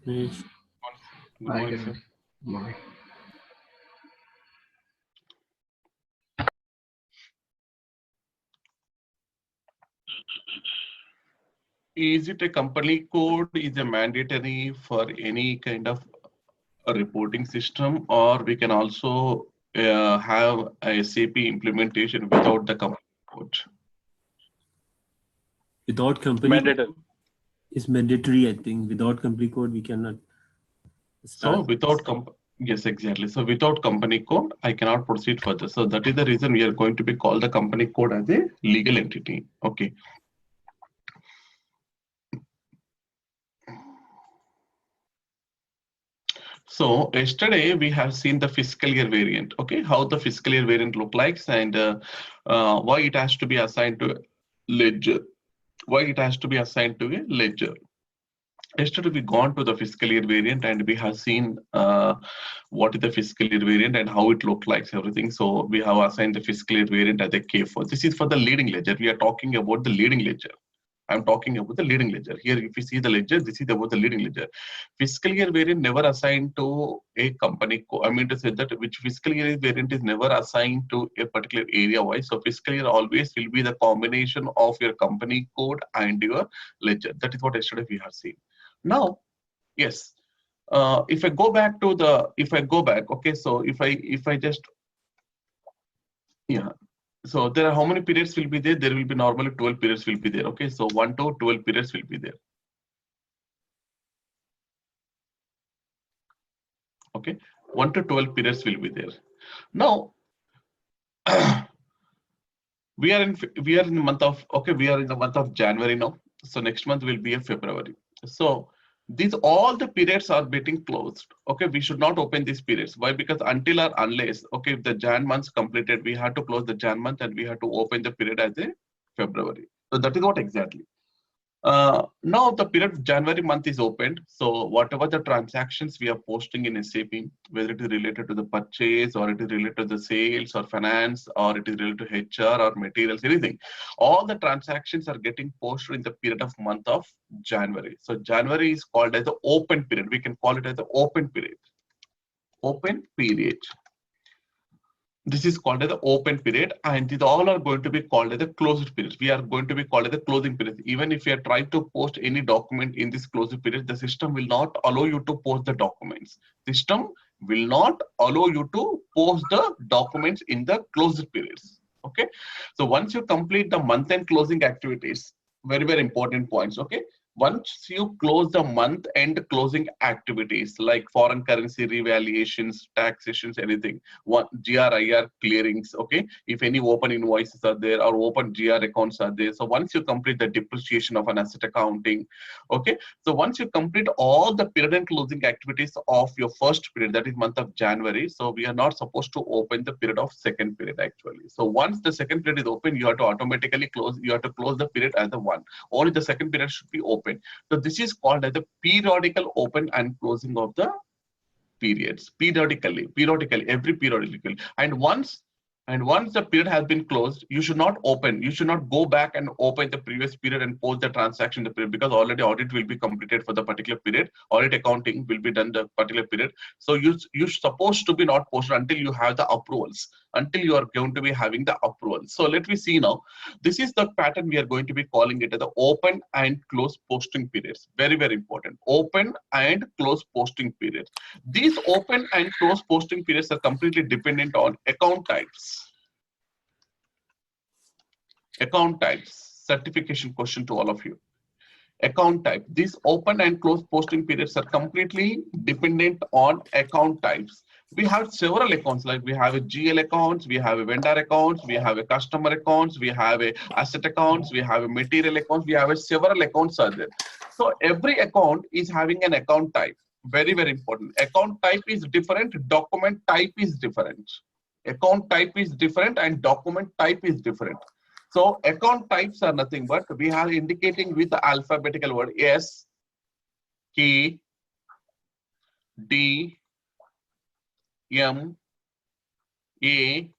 Yes. Good morning, sir. Morning. Is it a company code? Is a mandatory for any kind of a reporting system, or we can also have a SAP implementation without the company code? Without company code Mandatory. is mandatory, I think. Without company code, we cannot So start. without yes, exactly. So without company code, I cannot proceed further. So that is the reason we are going to be called the company code as a legal entity. Okay. So yesterday we have seen the fiscal year variant, okay, how the fiscal year variant look like, and why it has to be assigned to ledger, why it has to be assigned to a ledger. Yesterday we gone to the fiscal year variant and we have seen what is the fiscal year variant and how it looked like everything. So we have assigned the fiscal year variant as a K4. This is for the leading ledger. We are talking about the leading ledger. I'm talking about the leading ledger. Here, if you see the ledger, this is about the leading ledger. Fiscal year variant never assigned to a company. I mean to say that which fiscal year variant is never assigned to a particular area wise. So fiscal year always will be the combination of your company code and your ledger. That is what yesterday we have seen. Now, yes, if I go back to the, okay, so if I just, yeah, so there are how many periods will be there? There will be normally 12 periods will be there. Okay, so 1 to 12 periods will be there. Okay, 1 to 12 periods will be there. Now, we are in the month of, okay, we are in the month of January now. So next month will be a February. So these all the periods are getting closed. Okay, we should not open these periods. Why? Because until or unless, okay, if the Jan month's completed, we have to close the Jan month and we have to open the period as a February. So that is what exactly. Now the period January month is opened. So whatever the transactions we are posting in SAP, whether it is related to the purchase or it is related to the sales or finance or it is related to HR or materials, anything, all the transactions are getting posted in the period of month of January. So January is called as the open period. We can call it as the open period. Open period. This is called as the open period, and these all are going to be called as the closed periods. We are going to be called as the closing period. Even if you are trying to post any document in this closed period, the system will not allow you to post the documents. System will not allow you to post the documents in the closed periods. Okay. So once you complete the month-end closing activities, very, very important points. Okay. Once you close the month end closing activities like foreign currency revaluations, taxations, anything, one GRIR clearings, okay, if any open invoices are there or open GR accounts are there. So once you complete the depreciation of an asset accounting, okay, so once you complete all the period and closing activities of your first period, that is month of January, so we are not supposed to open the period of second period actually. So once the second period is open, you have to automatically close, you have to close the period as a one. Only the second period should be open. So this is called as the periodical open and closing of the periods, periodically, every periodically. And once the period has been closed, you should not open, you should not go back and open the previous period and post the transaction in the period, because already audit will be completed for the particular period. Audit accounting will be done the particular period. So you're supposed to be not posted until you have the approvals, until you are going to be having the approval. So let me see now. This is the pattern we are going to be calling it as the open and close posting periods. Very, very important. Open and close posting periods. These open and close posting periods are completely dependent on account types. Account types. Certification question to all of you. Account type. These open and close posting periods are completely dependent on account types. We have several accounts, like we have a GL accounts, we have a vendor accounts, we have a customer accounts, we have a asset accounts, we have a material accounts, we have a several accounts are there. So every account is having an account type. Very, very important. Account type is different, document type is different. Account type is different and document type is different. So account types are nothing but we are indicating with the alphabetical word S, K, D, M, A,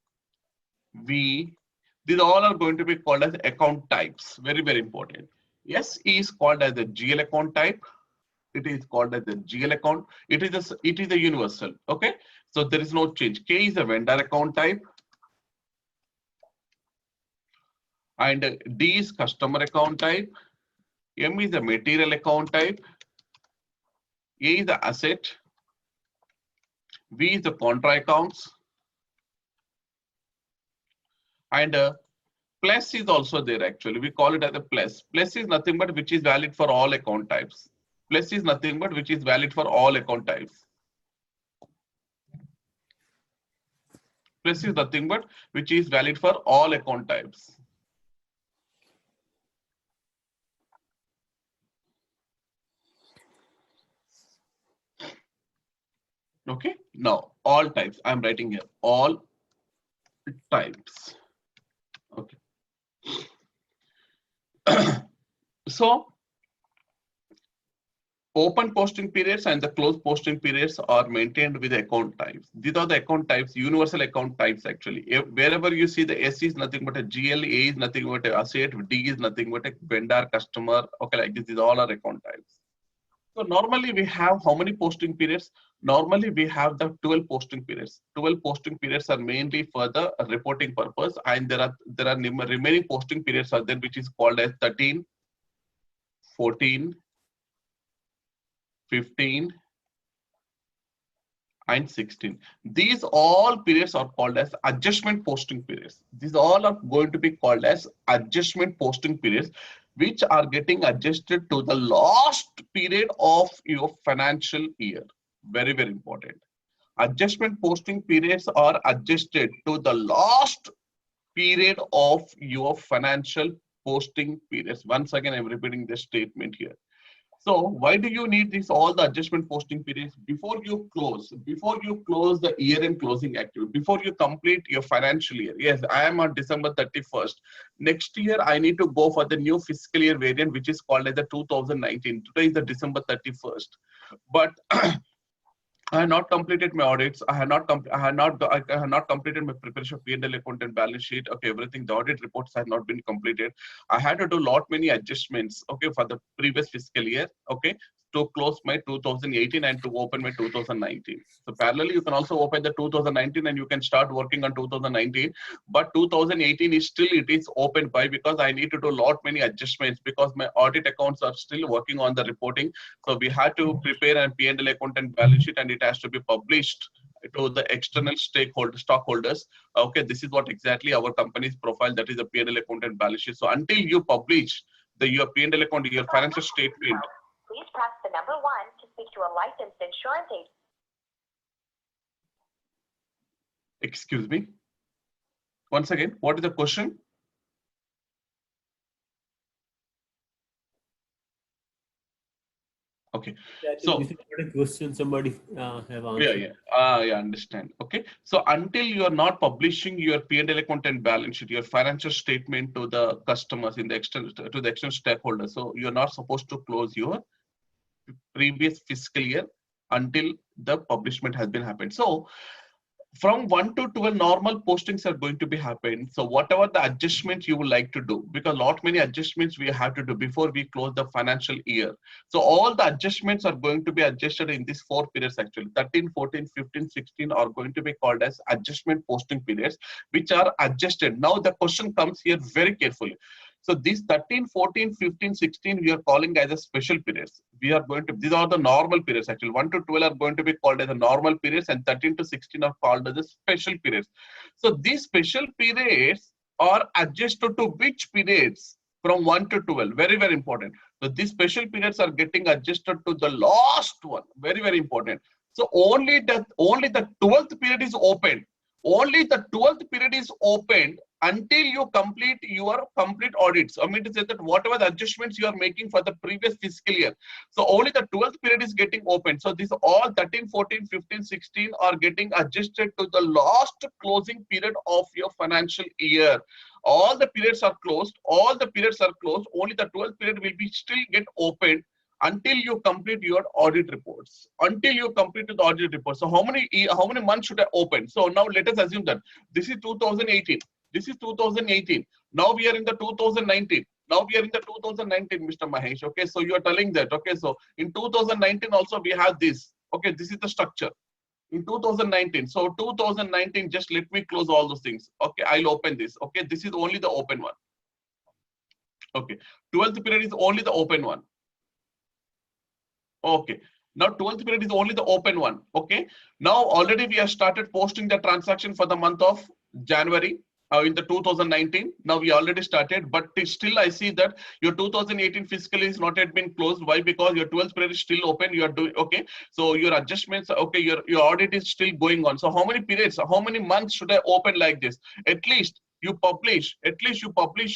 V. These all are going to be called as account types. Very, very important. S is called as the GL account type. it is called as the GL account. It is a universal. Okay, so there is no change. K is a vendor account type, and D is customer account type. M is a material account type. A is the asset. V is the contra accounts, and plus is also there. Actually, we call it as a plus. Plus is nothing but which is valid for all account types. Plus is nothing but which is valid for all account types. Plus is nothing but which is valid for all account types. Okay, now all types. I'm writing here all types. Okay. So open posting periods and the closed posting periods are maintained with account types. These are the account types, universal account types actually. Wherever you see the S is nothing but a GL, A is nothing but a asset, D is nothing but a vendor, customer. Okay, like this is all our account types. So normally we have how many posting periods? Normally we have the 12 posting periods. 12 posting periods are mainly for the reporting purpose, and there are remaining posting periods are there, which is called as 13, 14, 15, and 16. These all periods are called as adjustment posting periods. These all are going to be called as adjustment posting periods, which are getting adjusted to the last period of your financial year. Very, very important. Adjustment posting periods are adjusted to the last period of your financial posting periods. Once again, I'm repeating this statement here. So why do you need this all the adjustment posting periods before you close the year-end closing activity, before you complete your financial year? Yes, I am on December 31st. Next year, I need to go for the new fiscal year variant, which is called as the 2019. Today is the December 31st. But I have not completed my audits. I have not completed my preparation of P&L account and balance sheet. Okay, everything, the audit reports have not been completed. I had to do many adjustments, okay, for the previous fiscal year, okay, to close my 2018 and to open my 2019. So parallelly, you can also open the 2019 and you can start working on 2019. But 2018 is still, it is open. By because I need to do many adjustments because my audit accounts are still working on the reporting. So we had to prepare a P&L account and balance sheet, and it has to be published to the external stockholders. Okay, this is what exactly our company's profile, that is a P&L account and balance sheet. So until you publish your P&L account, your financial statement. Please press the number 1 to speak to a licensed insurance agent. Excuse me. Once again, what is the question? Okay, so this is not a question somebody have answered. I understand. Okay, so until you are not publishing your P&L account and balance sheet, your financial statement to the customers in the external stakeholders, so you're not supposed to close your previous fiscal year until the publishment has been happened. So from 1 to 12 normal postings are going to be happened. So whatever the adjustments you would like to do, because many adjustments we have to do before we close the financial year. So all the adjustments are going to be adjusted in these 4 periods actually. 13, 14, 15, 16 are going to be called as adjustment posting periods, which are adjusted. Now the question comes here very carefully. So these 13, 14, 15, 16, we are calling as a special periods. These are the normal periods actually. 1 to 12 are going to be called as a normal periods, and 13 to 16 are called as a special periods. So these special periods are adjusted to which periods? From 1 to 12, very, very important. So these special periods are getting adjusted to the last one, very, very important. So only the 12th period is open. Only the 12th period is opened until you complete your complete audits. I mean to say that whatever the adjustments you are making for the previous fiscal year, so only the 12th period is getting opened. So these all 13, 14, 15, 16 are getting adjusted to the last closing period of your financial year. All the periods are closed. All the periods are closed. Only the 12th period will be still get opened until you complete your audit reports. Until you complete the audit reports. So how many months should I open? So now let us assume that this is 2018. This is 2018. Now we are in the 2019. Now we are in the 2019, Mr. Mahesh. Okay, so you are telling that. Okay, so in 2019 also we have this. Okay, this is the structure. In 2019, so 2019, just let me close all those things. Okay, I'll open this. Okay, this is only the open one. Okay, 12th period is only the open one. Okay, now 12th period is only the open one. Okay, now already we have started posting the transaction for the month of January in the 2019. Now we already started, but still I see that your 2018 fiscal is not yet been closed. Why? Because your 12th period is still open. You are doing okay. So your adjustments, okay, your audit is still going on. So how many periods, how many months should I open like this? At least you publish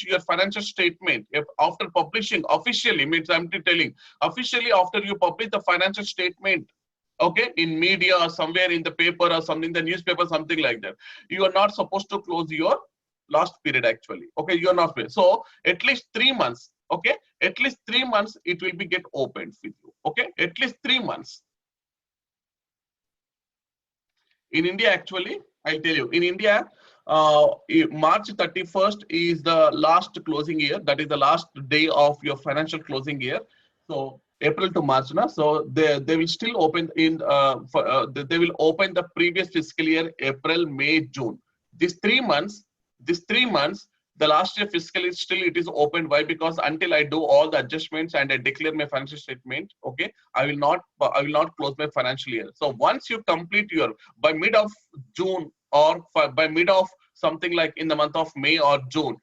your financial statement. If after publishing officially, means I'm telling officially, after you publish the financial statement, okay, in media or somewhere in the paper or something, the newspaper, something like that, you are not supposed to close your last period actually. Okay, you are not. So at least 3 months. Okay, at least 3 months it will be get opened with you. Okay, at least 3 months. In India, actually, I'll tell you, in India, March 31st is the last closing year. That is the last day of your financial closing year. So April to March, na? So they will still open in they will open the previous fiscal year, April, May, June. These 3 months, the last year fiscal is still it is open. Why? Because until I do all the adjustments and I declare my financial statement, okay, I will not close my financial year. So once you complete your by mid of June or by mid of something like in the month of May or June,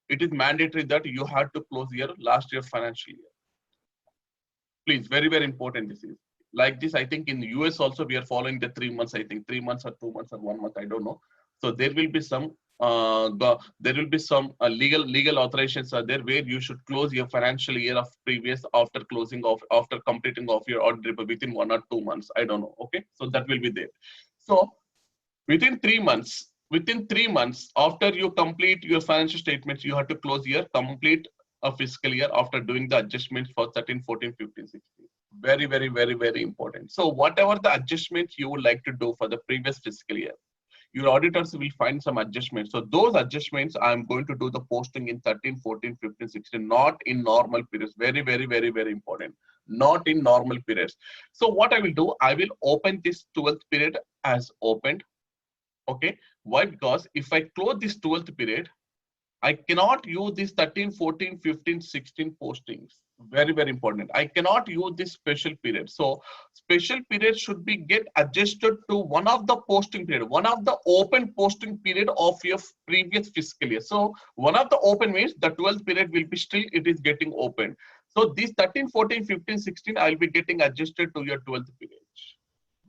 it is mandatory that you have to close your last year financial year. Please, very, very important. This is like this. I think in the US also we are following the 3 months. I think 3 months or 2 months or 1 month. I don't know. So there will be some legal authorizations are there where you should close your financial year of previous after completing of your audit report within 1 or 2 months. I don't know. Okay, so that will be there. So within 3 months, after you complete your financial statements, you have to close your complete fiscal year after doing the adjustments for 13, 14, 15, 16. Very, very, very, very important. So whatever the adjustments you would like to do for the previous fiscal year, your auditors will find some adjustments. So those adjustments, I'm going to do the posting in 13, 14, 15, 16, not in normal periods. Very, very, very, very important. Not in normal periods. So what I will do, I will open this 12th period as opened. Okay. Why? Because if I close this 12th period, I cannot use this 13, 14, 15, 16 postings. Very, very important. I cannot use this special period. So special period should be get adjusted to one of the posting period, one of the open posting period of your previous fiscal year. So one of the open means the 12th period will be still, it is getting open. So these 13, 14, 15, 16, I'll be getting adjusted to your 12th period.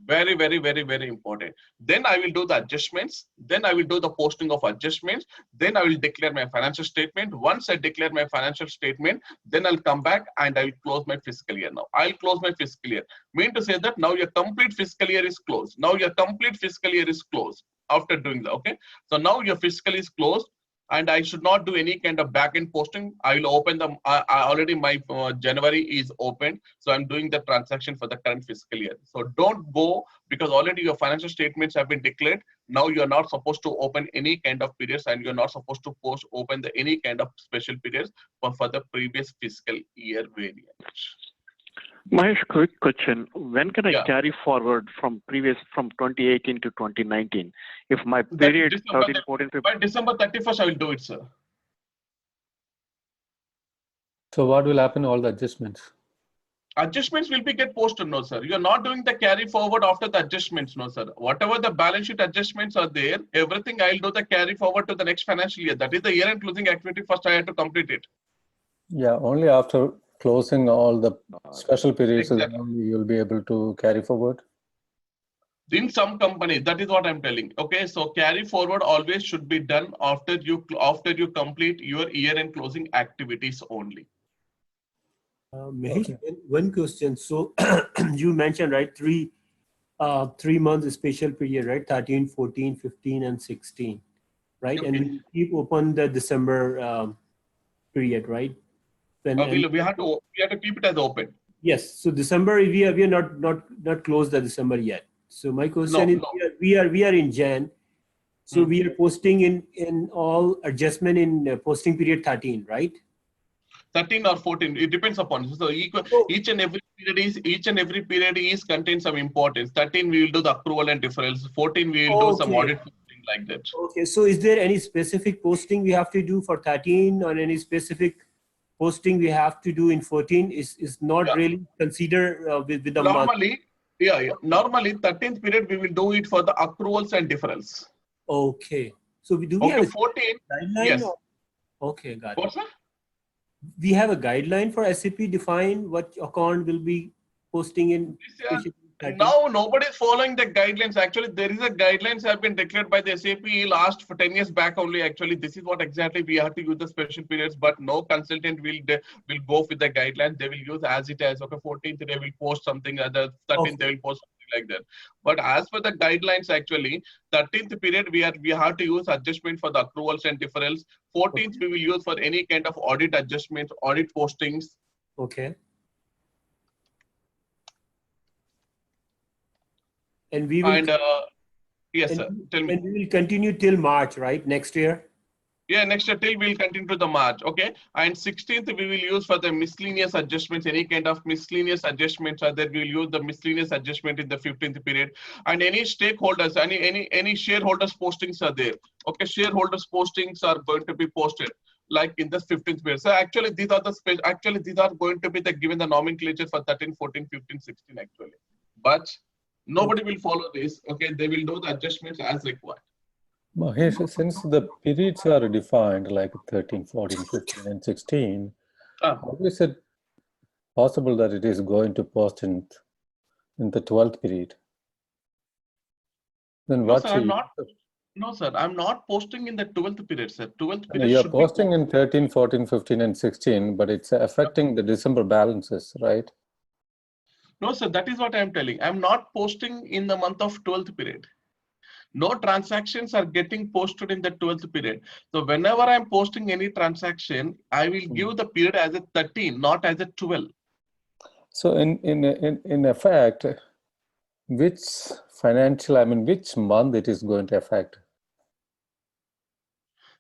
Very, very, very, very important. Then I will do the adjustments. Then I will do the posting of adjustments. Then I will declare my financial statement. Once I declare my financial statement, then I'll come back and I will close my fiscal year. Now I'll close my fiscal year. Mean to say that now your complete fiscal year is closed. Now your complete fiscal year is closed after doing that. Okay. So now your fiscal is closed. And I should not do any kind of back-end posting. I will open them. I already my January is opened. So I'm doing the transaction for the current fiscal year. So don't go because already your financial statements have been declared. Now you're not supposed to open any kind of periods and you're not supposed to open any kind of special periods for the previous fiscal year variance. Mahesh, quick question. When can I carry forward from 2018 to 2019? If my period 13, 14, 15. By December 31st, I will do it, sir. So what will happen to all the adjustments? Adjustments will be get posted, no, sir. You're not doing the carry forward after the adjustments, no, sir. Whatever the balance sheet adjustments are there, everything I'll do the carry forward to the next financial year. That is the year-end closing activity. First, I have to complete it. Yeah, only after closing all the special periods, Exactly. only you'll be able to carry forward. In some companies, that is what I'm telling. Okay, so carry forward always should be done after you complete your year-end closing activities only. Mahesh, one question. So you mentioned, right, 3 months special period, right? 13, 14, 15, and 16, right? Okay. And we keep open the December period, right? We have to keep it as open. Yes. So December, we are not closed the December yet. So my question is, we are in Jan. So we are posting in all adjustment in posting period 13, right? 13 or 14. It depends upon. So each and every period is contains some importance. 13 we will do the accrual and deferrals. 14 we will do some audit posting like that. Okay. So is there any specific posting we have to do for 13 or any specific posting we have to do in 14? Is not really considered with the month? Normally, normally 13th period we will do it for the accruals and deferrals. Okay. So we have a 14. guideline? Yes. Okay, got it. What's that? We have a guideline for SAP define what account will be posting in. Now nobody is following the guidelines. Actually, there is a guidelines have been declared by the SAP last for 10 years back only. Actually, this is what exactly we have to use the special periods, but no consultant will go with the guidelines. They will use as it is. Okay, 14th they will post something, other 13th they will post something like that. But as per the guidelines, actually 13th period we have to use adjustment for the accruals and deferrals. 14th we will use for any kind of audit adjustments, audit postings. Okay. And we will. Yes, sir. Tell me. And we will continue till March, right? Next year. Yeah, next year till we'll continue to the March. Okay. And 16th we will use for the miscellaneous adjustments, any kind of miscellaneous adjustments are there. We will use the miscellaneous adjustment in the 15th period. And any stakeholders, any shareholders postings are there. Okay, shareholders postings are going to be posted like in the 15th period. So actually these are going to be given the nomenclature for 13, 14, 15, 16 actually. But nobody will follow this. Okay, they will do the adjustments as required. Mahesh, since the periods are defined like 13, 14, 15, and 16, how is it possible that it is going to post in the 12th period? Then No, what? sir, no, sir, I'm not posting in the 12th period, sir. 12th period. You're posting in 13, 14, 15, and 16, but it's affecting the December balances, right? No, sir, that is what I'm telling. I'm not posting in the month of 12th period. No transactions are getting posted in the 12th period. So whenever I'm posting any transaction, I will give the period as a 13, not as a 12. So in effect, which which month it is going to affect?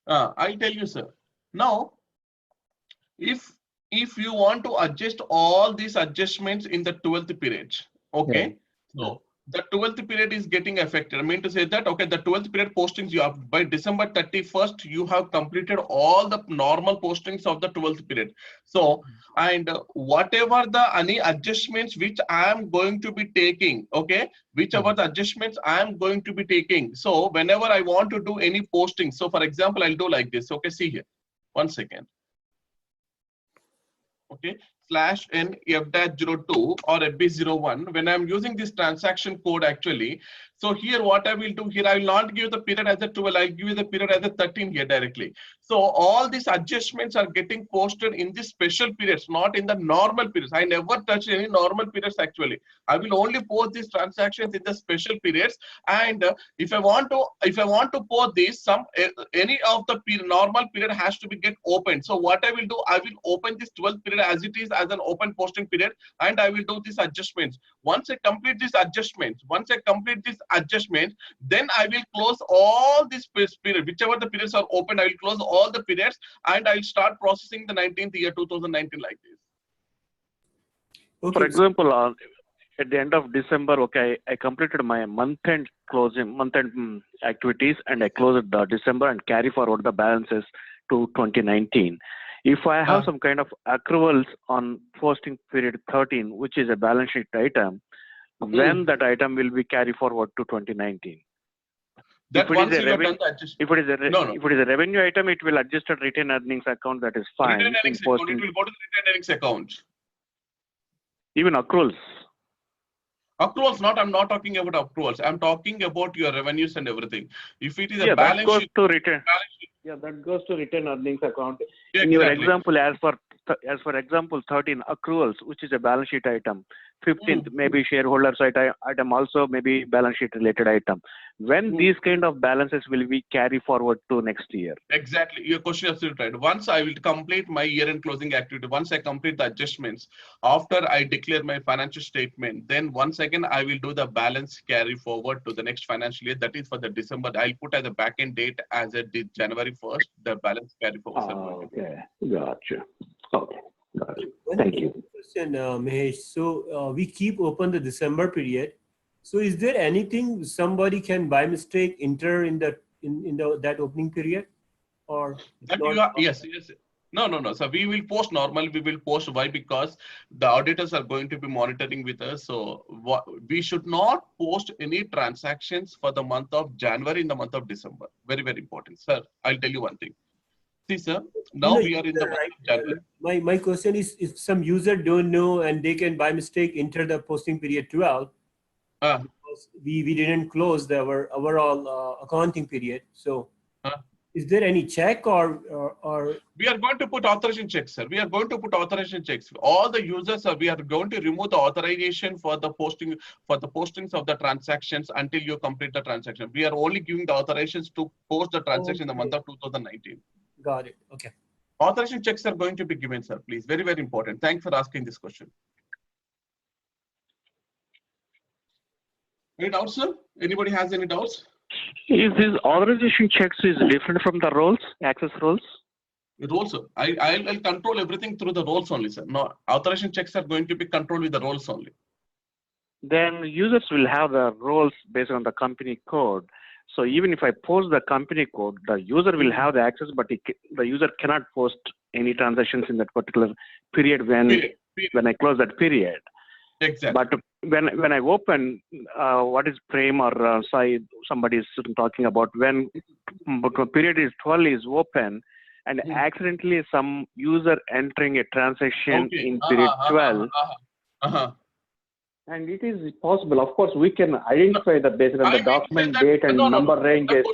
I'll tell you, sir. Now, if you want to adjust all these adjustments in the 12th period, okay, so the 12th period is getting affected. I mean to say that, okay, the 12th period postings you have by December 31st, you have completed all the normal postings of the 12th period. So, and whatever any adjustments which I am going to be taking, okay, whichever the adjustments I am going to be taking. So whenever I want to do any posting, so for example, I'll do like this. Okay, see here, 1 second. Okay, /n f-02 or fb01 when I'm using this transaction code actually. So here what I will do here, I will not give the period as a 12, I'll give you the period as a 13 here directly. So all these adjustments are getting posted in the special periods, not in the normal periods. I never touch any normal periods actually. I will only post these transactions in the special periods. And if I want to post this, any of the normal period has to be get opened. So what I will do, I will open this 12th period as it is as an open posting period, and I will do these adjustments. Once I complete these adjustments, then I will close all these periods, whichever the periods are open, I will close all the periods and I will start processing the 19th year 2019 like this. Okay. For example, at the end of December, okay, I completed my month-end activities and I closed the December and carry forward the balances to 2019. If I have some kind of accruals on posting period 13, which is a balance sheet item, when that item will be carried forward to 2019? That if it is a revenue item, it will adjust at retained earnings account. That is fine. Retained earnings account, it will go to the retained earnings account. Even accruals. Accruals, I'm not talking about accruals. I'm talking about your revenues and everything. If it is a balance sheet, that goes to retained earnings account. Yeah, in your example, as for example 13 accruals, which is a balance sheet item. 15th maybe shareholders item, also maybe balance sheet related item. When these kind of balances will be carry forward to next year? Exactly, your question is absolutely right. Once I will complete my year-end closing activity, once I complete the adjustments, after I declare my financial statement, then once again I will do the balance carry forward to the next financial year. That is for the December. I'll put as a back-end date as a January 1st. The balance carry forward. Okay, gotcha. Okay. Got it. One Thank you. question, Mahesh. So we keep open the December period. So is there anything somebody can by mistake enter in that opening period, or That not? you are, yes, yes. No. So we will post normal. We will post. Why? Because the auditors are going to be monitoring with us. So we should not post any transactions for the month of January in the month of December. Very, very important, sir. I'll tell you one thing. See, sir, now we are in the month of January. My question is, if some user don't know and they can by mistake enter the posting period 12, because we didn't close our overall accounting period. So is there any check or we are going to put authorization checks, sir. We are going to put authorization checks. All the users, we are going to remove the authorization for the postings of the transactions until you complete the transaction. We are only giving the authorizations to post the transaction in the month of 2019. Got it. Okay. Authorization checks are going to be given, sir. Please, very, very important. Thanks for asking this question. Any doubts, sir? Anybody has any doubts? Is this authorization checks is different from the roles, access roles? The roles, sir. I'll control everything through the roles only, sir. No, authorization checks are going to be controlled with the roles only. Then users will have the roles based on the company code. So even if I post the company code, the user will have the access, but the user cannot post any transactions in that particular period when I close that period. Exactly. But when I open, what is Prem or Sai, somebody is talking about when period is 12 is open and accidentally some user entering a transaction in period 12. And it is possible, of course, we can identify the based on the document date and number ranges.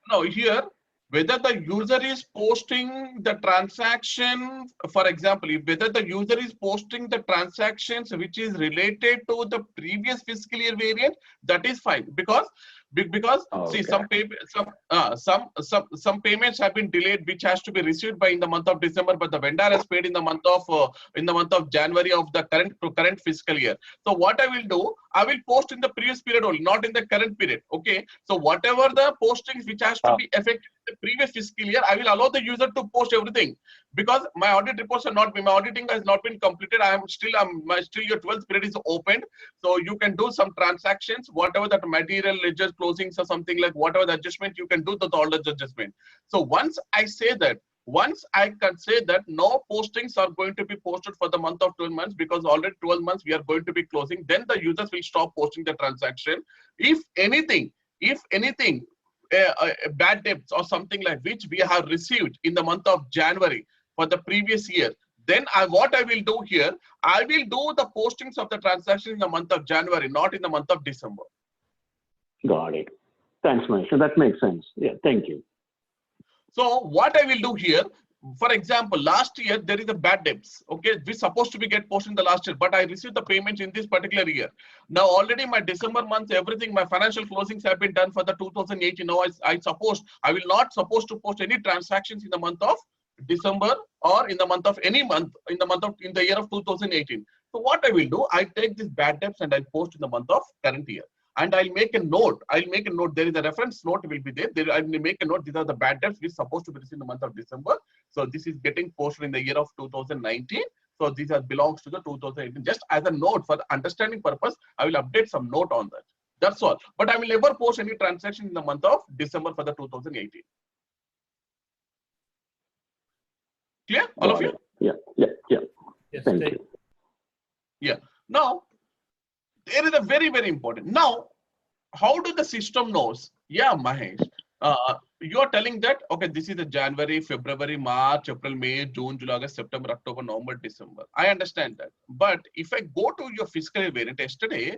No, here, whether the user is posting the transaction, for example, whether the user is posting the transactions which is related to the previous fiscal year variant, that is fine, because see, some payments have been delayed, which has to be received by in the month of December, but the vendor has paid in the month of January of the current fiscal year. So what I will do, I will post in the previous period only, not in the current period. Okay. So whatever the postings which has to be effective in the previous fiscal year, I will allow the user to post everything, because my audit reports are not been, my auditing has not been completed. Still your 12th period is opened, so you can do some transactions, whatever that material ledger closings or something like whatever the adjustment you can do all the adjustment. So once I can say that no postings are going to be posted for the month of 12 months, because already 12 months we are going to be closing, then the users will stop posting the transaction. If anything, bad debts or something like which we have received in the month of January for the previous year, then what I will do here, I will do the postings of the transaction in the month of January, not in the month of December. Got it. Thanks, Mahesh. So that makes sense. Yeah, thank you. So what I will do here, for example, last year there is a bad debts. Okay, we supposed to be get posted in the last year, but I received the payments in this particular year. Now already my December month, everything, my financial closings have been done for the 2018. Now I will not supposed to post any transactions in the month of December or in the month of any month in the year of 2018. So what I will do, I take these bad debts and I'll post in the month of current year. And I'll make a note. There is a reference note will be there. I will make a note. These are the bad debts which is supposed to be received in the month of December. So this is getting posted in the year of 2019. So these belongs to the 2018. Just as a note for the understanding purpose, I will update some note on that. That's all. But I will never post any transaction in the month of December for the 2018. Clear, all of you? Yeah. Yes, Thank you. Yeah. Now, there is a very, very important. Now, how do the system knows? Yeah, Mahesh, you are telling that, okay, this is the January, February, March, April, May, June, July, August, September, October, November, December. I understand that. But if I go to your fiscal year variant, yesterday,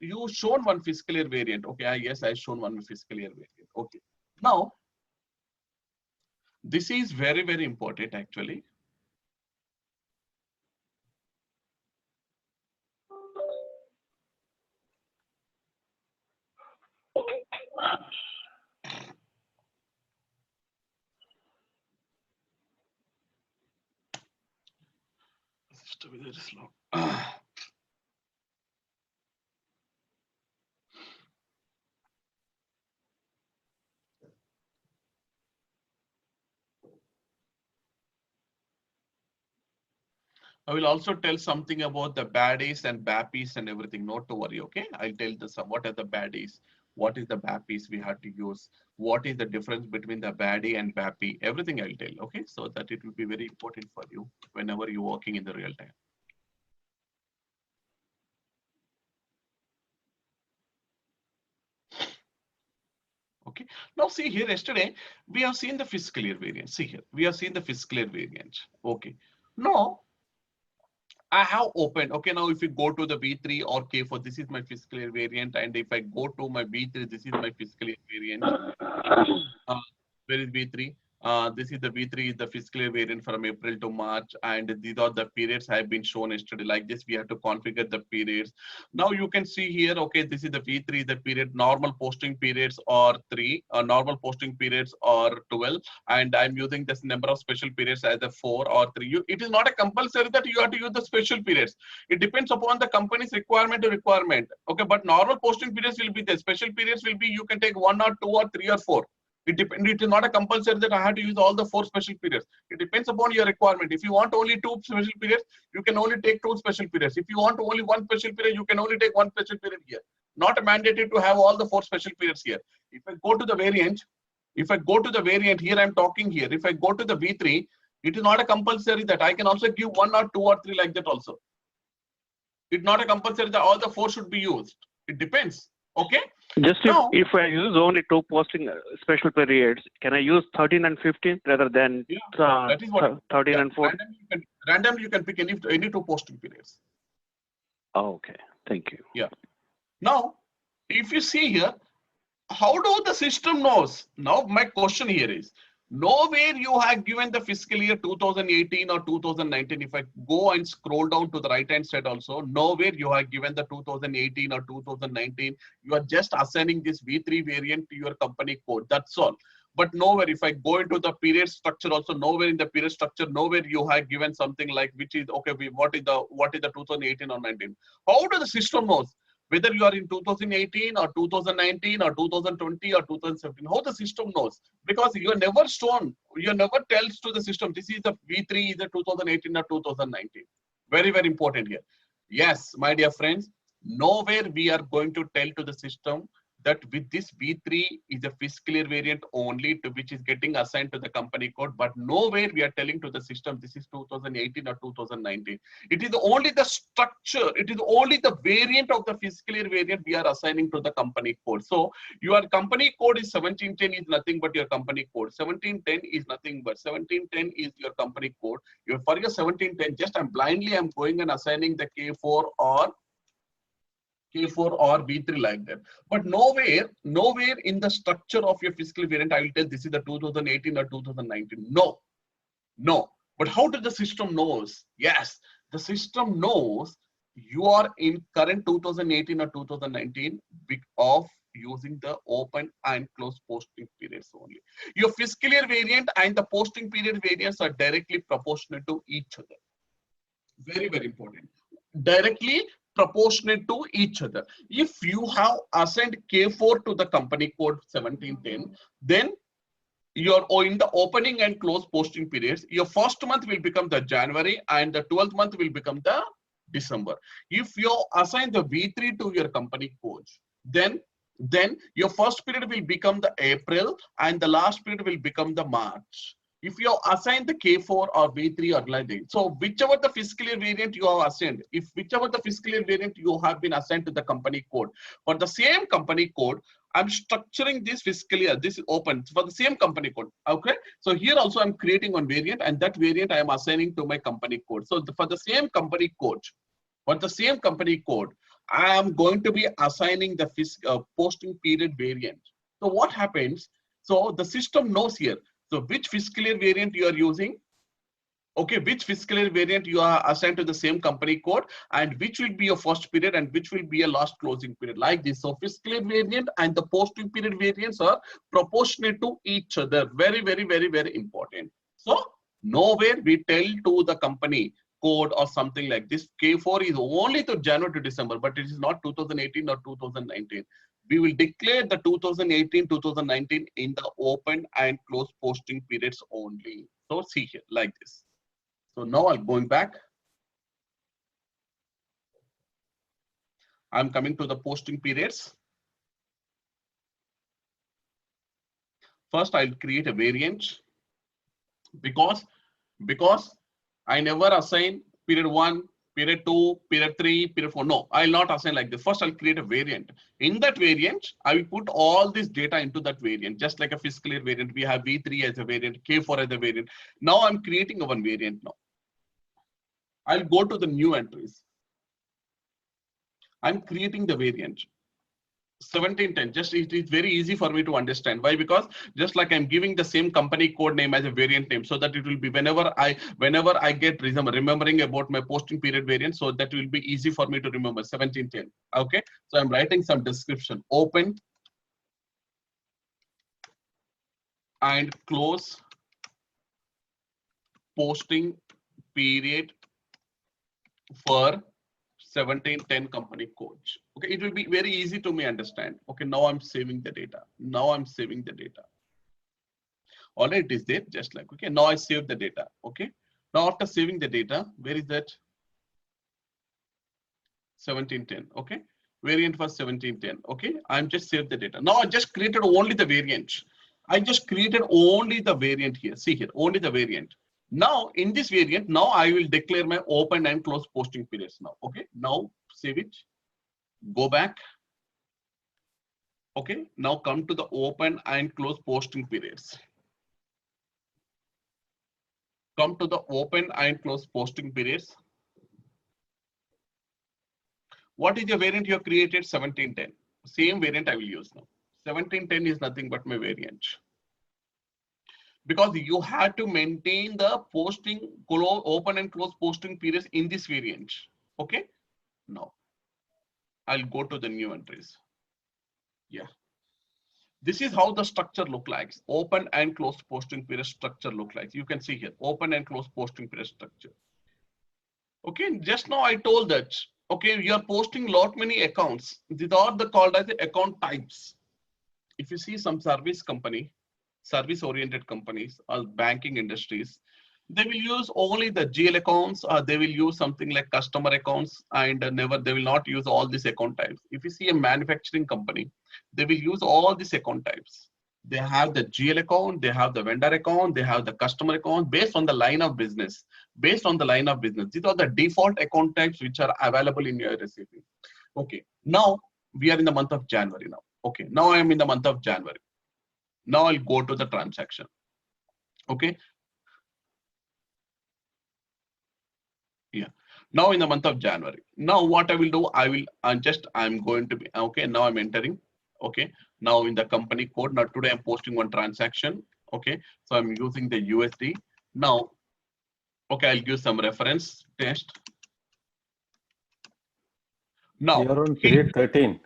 you shown one fiscal year variant. Okay, yes, I shown one fiscal year variant. Okay. Now, this is very, very important actually. System is very slow. I will also tell something about the baddies and BAPIs and everything. Not to worry, okay? I'll tell this. What are the baddies? What is the BAPIs we have to use? What is the difference between the baddie and BAPI? Everything I'll tell, okay? So that it will be very important for you whenever you're working in the real time. Okay. Now see here, yesterday we have seen the fiscal year variant. See here, we have seen the fiscal year variant. Okay. Now I have opened. Okay. Now if you go to the B3 or K4, this is my fiscal year variant. And if I go to my B3, this is my fiscal year variant. Where is B3? This is the B3 is the fiscal year variant from April to March, and these are the periods have been shown yesterday. Like this, we have to configure the periods. Now you can see here, okay, this is the V3, the period. Normal posting periods are 3, normal posting periods are 12, and I'm using this number of special periods as a 4 or 3. It is not a compulsory that you have to use the special periods. It depends upon the company's requirement to requirement. Okay, but normal posting periods will be the special periods will be you can take 1 or 2 or 3 or 4. It depends. It is not a compulsory that I have to use all the 4 special periods. It depends upon your requirement. If you want only 2 special periods, you can only take 2 special periods. If you want only 1 special period, you can only take 1 special period here. Not mandated to have all the 4 special periods here. If I go to the variant, here I'm talking here. If I go to the V3, it is not a compulsory that I can also give 1 or 2 or 3 like that also. It's not a compulsory that all the 4 should be used. It depends. Okay. Just if I use only 2 posting special periods, can I use 13 and 15 rather than that is what, 13 and 14? Randomly you can pick any 2 posting periods. Oh, okay, thank you. Yeah. Now, if you see here, how do the system knows? Now my question here is, nowhere you have given the fiscal year 2018 or 2019. If I go and scroll down to the right hand side also, nowhere you have given the 2018 or 2019. You are just assigning this V3 variant to your company code. That's all. But nowhere, if I go into the period structure also, nowhere in the period structure, nowhere you have given something like which is okay. What is the 2018 or 19? How do the system knows whether you are in 2018 or 2019 or 2020 or 2017? How the system knows? Because you are never shown, you never tells to the system this is the V3 is the 2018 or 2019. Very, very important here. Yes, my dear friends, nowhere we are going to tell to the system that with this V3 is a fiscal year variant only to which is getting assigned to the company code, but nowhere we are telling to the system this is 2018 or 2019. It is only the structure, it is only the variant of the fiscal year variant we are assigning to the company code. So your company code is 1710 is nothing but your company code. 1710 is nothing but 1710 is your company code. For your 1710, just I'm going and assigning the K4 or B3 like that. But nowhere in the structure of your fiscal variant, I will tell this is the 2018 or 2019. No. But how does the system knows? Yes, the system knows you are in current 2018 or 2019 of using the open and close posting periods only. Your fiscal year variant and the posting period variants are directly proportionate to each other. Very, very important. Directly proportionate to each other. If you have assigned K4 to the company code 1710, then you're in the opening and close posting periods. Your first month will become the January and the 12th month will become the December. If you assign the V3 to your company code, then your first period will become the April and the last period will become the March. If you assign the K4 or V3 or like that. So whichever the fiscal year variant you have assigned, whichever the fiscal year variant you have been assigned to the company code, for the same company code, I'm structuring this fiscal year, this is open for the same company code. Okay. So here also I'm creating one variant and that variant I am assigning to my company code. So for the same company code, I am going to be assigning the posting period variant. So what happens? So the system knows here. So which fiscal year variant you are using? Okay, which fiscal year variant you are assigned to the same company code and which will be your first period and which will be your last closing period like this. So fiscal year variant and the posting period variants are proportionate to each other. Very, very, very, very important. So nowhere we tell to the company code or something like this. K4 is only to January to December, but it is not 2018 or 2019. We will declare the 2018-2019 in the open and close posting periods only. So see here like this. So now I'm going back. I'm coming to the posting periods. First, I'll create a variant because I never assign period 1, period 2, period 3, period 4. No, I'll not assign like this. First, I'll create a variant. In that variant, I will put all this data into that variant, just like a fiscal year variant. We have V3 as a variant, K4 as a variant. Now I'm creating a one variant now. I'll go to the new entries. I'm creating the variant. 1710, just it is very easy for me to understand. Why? Because just like I'm giving the same company code name as a variant name, so that it will be whenever I get remembering about my posting period variant, so that will be easy for me to remember 1710. Okay, so I'm writing some description. Open and close posting period for 1710 company codes. Okay, it will be very easy to me understand. Okay, now I'm saving the data. Now I'm saving the data. Already it is there, just like, okay, now I saved the data. Okay, now after saving the data, where is that? 1710. Okay, variant was 1710. Okay, I'm just saved the data. Now I just created only the variant. I just created only the variant here. See here, only the variant. Now in this variant, now I will declare my open and close posting periods now. Okay, now save it, go back. Okay, now come to the open and close posting periods. Come to the open and close posting periods. What is the variant you have created? 1710. Same variant I will use now. 1710 is nothing but my variant. Because you have to maintain the posting open and close posting periods in this variant. Okay, now I'll go to the new entries. Yeah, this is how the structure look like. Open and close posting period structure look like. You can see here, open and close posting period structure. Okay, just now I told that, okay, you are posting lot many accounts. These are the called as the account types. If you see some service company, service oriented companies or banking industries, they will use only the GL accounts, or they will use something like customer accounts, and they will not use all these account types. If you see a manufacturing company, they will use all these account types. They have the GL account, they have the vendor account, they have the customer account based on the line of business. Based on the line of business, these are the default account types which are available in your recipe. Okay, now we are in the month of January now. Okay, now I am in the month of January. Now I'll go to the transaction. Okay. Yeah. Now in the month of January. Now what I will do, I'm going to be, okay, now I'm entering. Okay. Now in the company code, now today I'm posting one transaction. Okay. So I'm using the USD. Now, okay, I'll give some reference test. Now you're on period 13.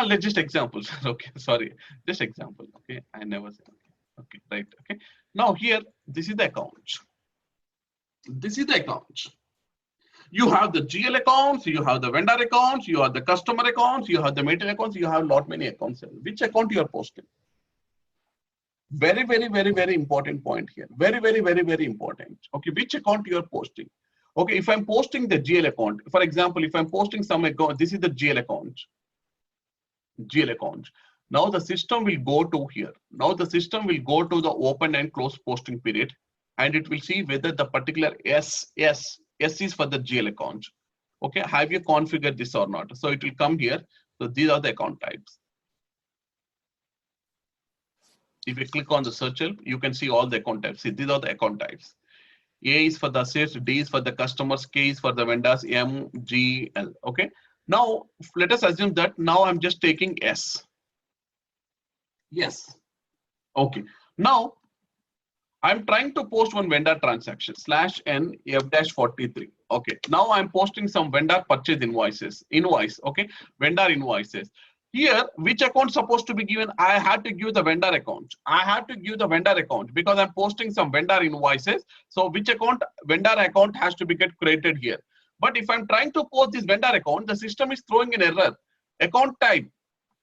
Let's just examples. Okay, sorry, just example. Okay, I never said. Okay, right. Okay, now here, this is the account. This is the account. You have the GL accounts, you have the vendor accounts, you have the customer accounts, you have the material accounts, you have lot many accounts. Which account you are posting? Very, very, very, very important point here. Very, very, very, very important. Okay, which account you are posting? Okay, if I'm posting the GL account, for example, if I'm posting some account, this is the GL account. GL account. Now the system will go to here. Now the system will go to the open and close posting period, and it will see whether the particular S is for the GL account. Okay, have you configured this or not? So it will come here. So these are the account types. If you click on the search help, you can see all the account types. See, these are the account types. A is for the sales, D is for the customers, K is for the vendors, M, G, L. Okay. Now, let us assume that now I'm just taking S. Yes. Okay. Now, I'm trying to post one vendor transaction /N F-43. Okay. Now I'm posting some vendor purchase invoices. Okay. Vendor invoices. Here, which account supposed to be given? I have to give the vendor account. I have to give the vendor account because I'm posting some vendor invoices. So which account? Vendor account has to be get created here. But if I'm trying to post this vendor account, the system is throwing an error. Account type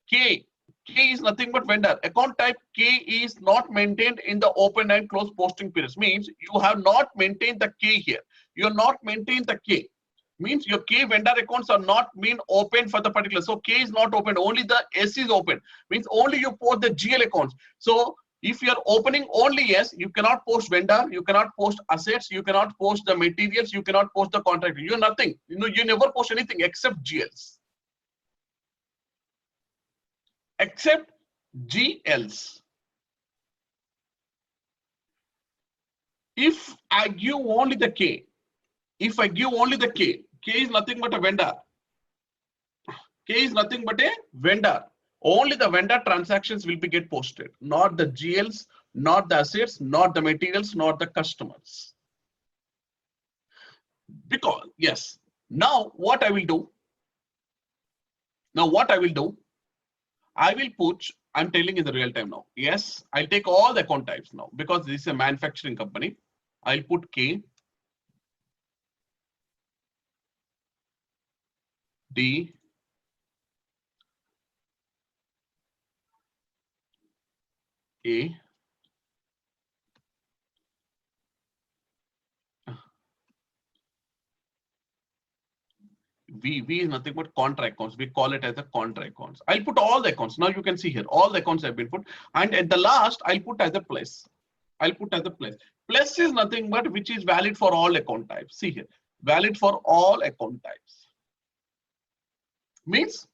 K. K is nothing but vendor. Account type K is not maintained in the open and close posting periods. Means you have not maintained the K here. You have not maintained the K. Means your K vendor accounts are not being opened for the particular. So K is not open, only the S is open. Means only you post the GL accounts. So if you are opening only S, you cannot post vendor, you cannot post assets, you cannot post the materials, you cannot post the contract. You nothing. You know, you never post anything except GLs. Except GLs. If I give only the K, if I give only the K is nothing but a vendor. K is nothing but a vendor. Only the vendor transactions will be get posted, not the GLs, not the assets, not the materials, not the customers. Because, yes, now what I will do, I will put, I'm telling you the real time now. Yes, I'll take all the account types now because this is a manufacturing company. I'll put K, D, A, V is nothing but contra accounts. We call it as a contra accounts. I'll put all the accounts. Now you can see here, all the accounts have been put. And at the last, I'll put as a plus. I'll put as a plus. Plus is nothing but which is valid for all account types. See here, valid for all account types. Means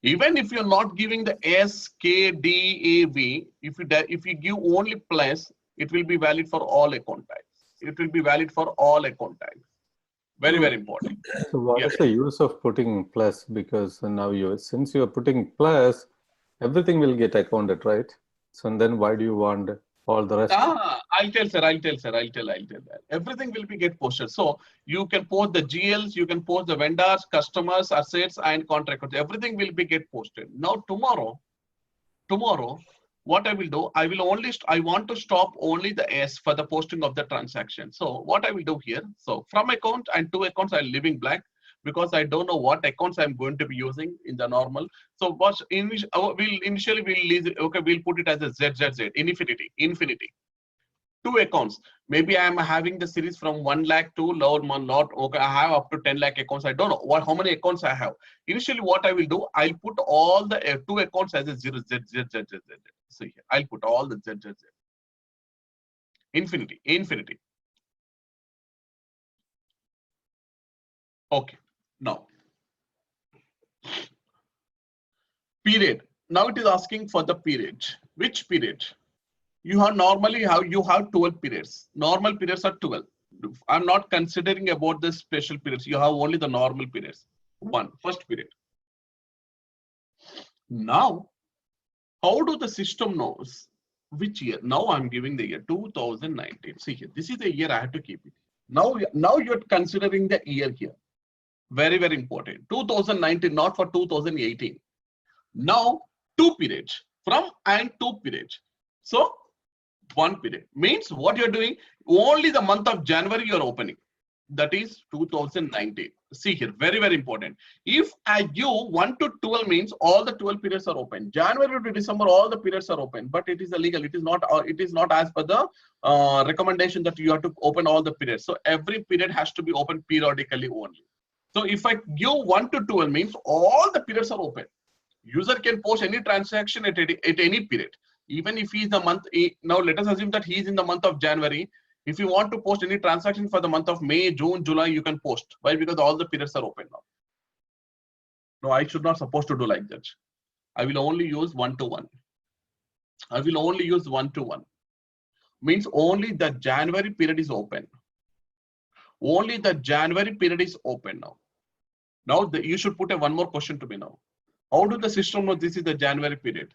even if you're not giving the S, K, D, A, V, if you give only plus, it will be valid for all account types. It will be valid for all account types. Very, very important. So what is the use of putting plus? Because now since you are putting plus, everything will get accounted, right? So then why do you want all the rest? I'll tell that. Everything will be get posted. So you can post the GLs, you can post the vendors, customers, assets, and contractors. Everything will be get posted. Now tomorrow, what I will do, I want to stop only the S for the posting of the transaction. So what I will do here, so from account and two accounts, I'm leaving blank because I don't know what accounts I'm going to be using in the normal. So we'll put it as a ZZZ, infinity. Two accounts. Maybe I'm having the series from 1 lakh to okay, I have up to 10 lakh accounts. I don't know how many accounts I have. Initially, what I will do, I'll put all the two accounts as a 0 ZZZ. So here, I'll put all the ZZZ. Infinity. Okay, now. Period. Now it is asking for the period. Which period? You have 12 periods. Normal periods are 12. I'm not considering about the special periods. You have only the normal periods. First period. Now, how do the system knows which year? Now I'm giving the year 2019. See here, this is the year I have to keep it. Now you're considering the year here. Very, very important. 2019, not for 2018. Now, two periods. From and two periods. So, one period. Means what you're doing, only the month of January you're opening. That is 2019. See here, very, very important. If I give 1 to 12 means all the 12 periods are open. January to December, all the periods are open, but it is illegal. It is not as per the recommendation that you have to open all the periods. So every period has to be open periodically only. So if I give 1 to 12 means all the periods are open. User can post any transaction at any period. Even if he is the month, now let us assume that he is in the month of January. If you want to post any transaction for the month of May, June, July, you can post. Why? Because all the periods are open now. No, I should not supposed to do like that. I will only use 1 to 1. I will only use 1 to 1. Means only the January period is open. Only the January period is open now. Now you should put one more question to me now. How do the system know this is the January period?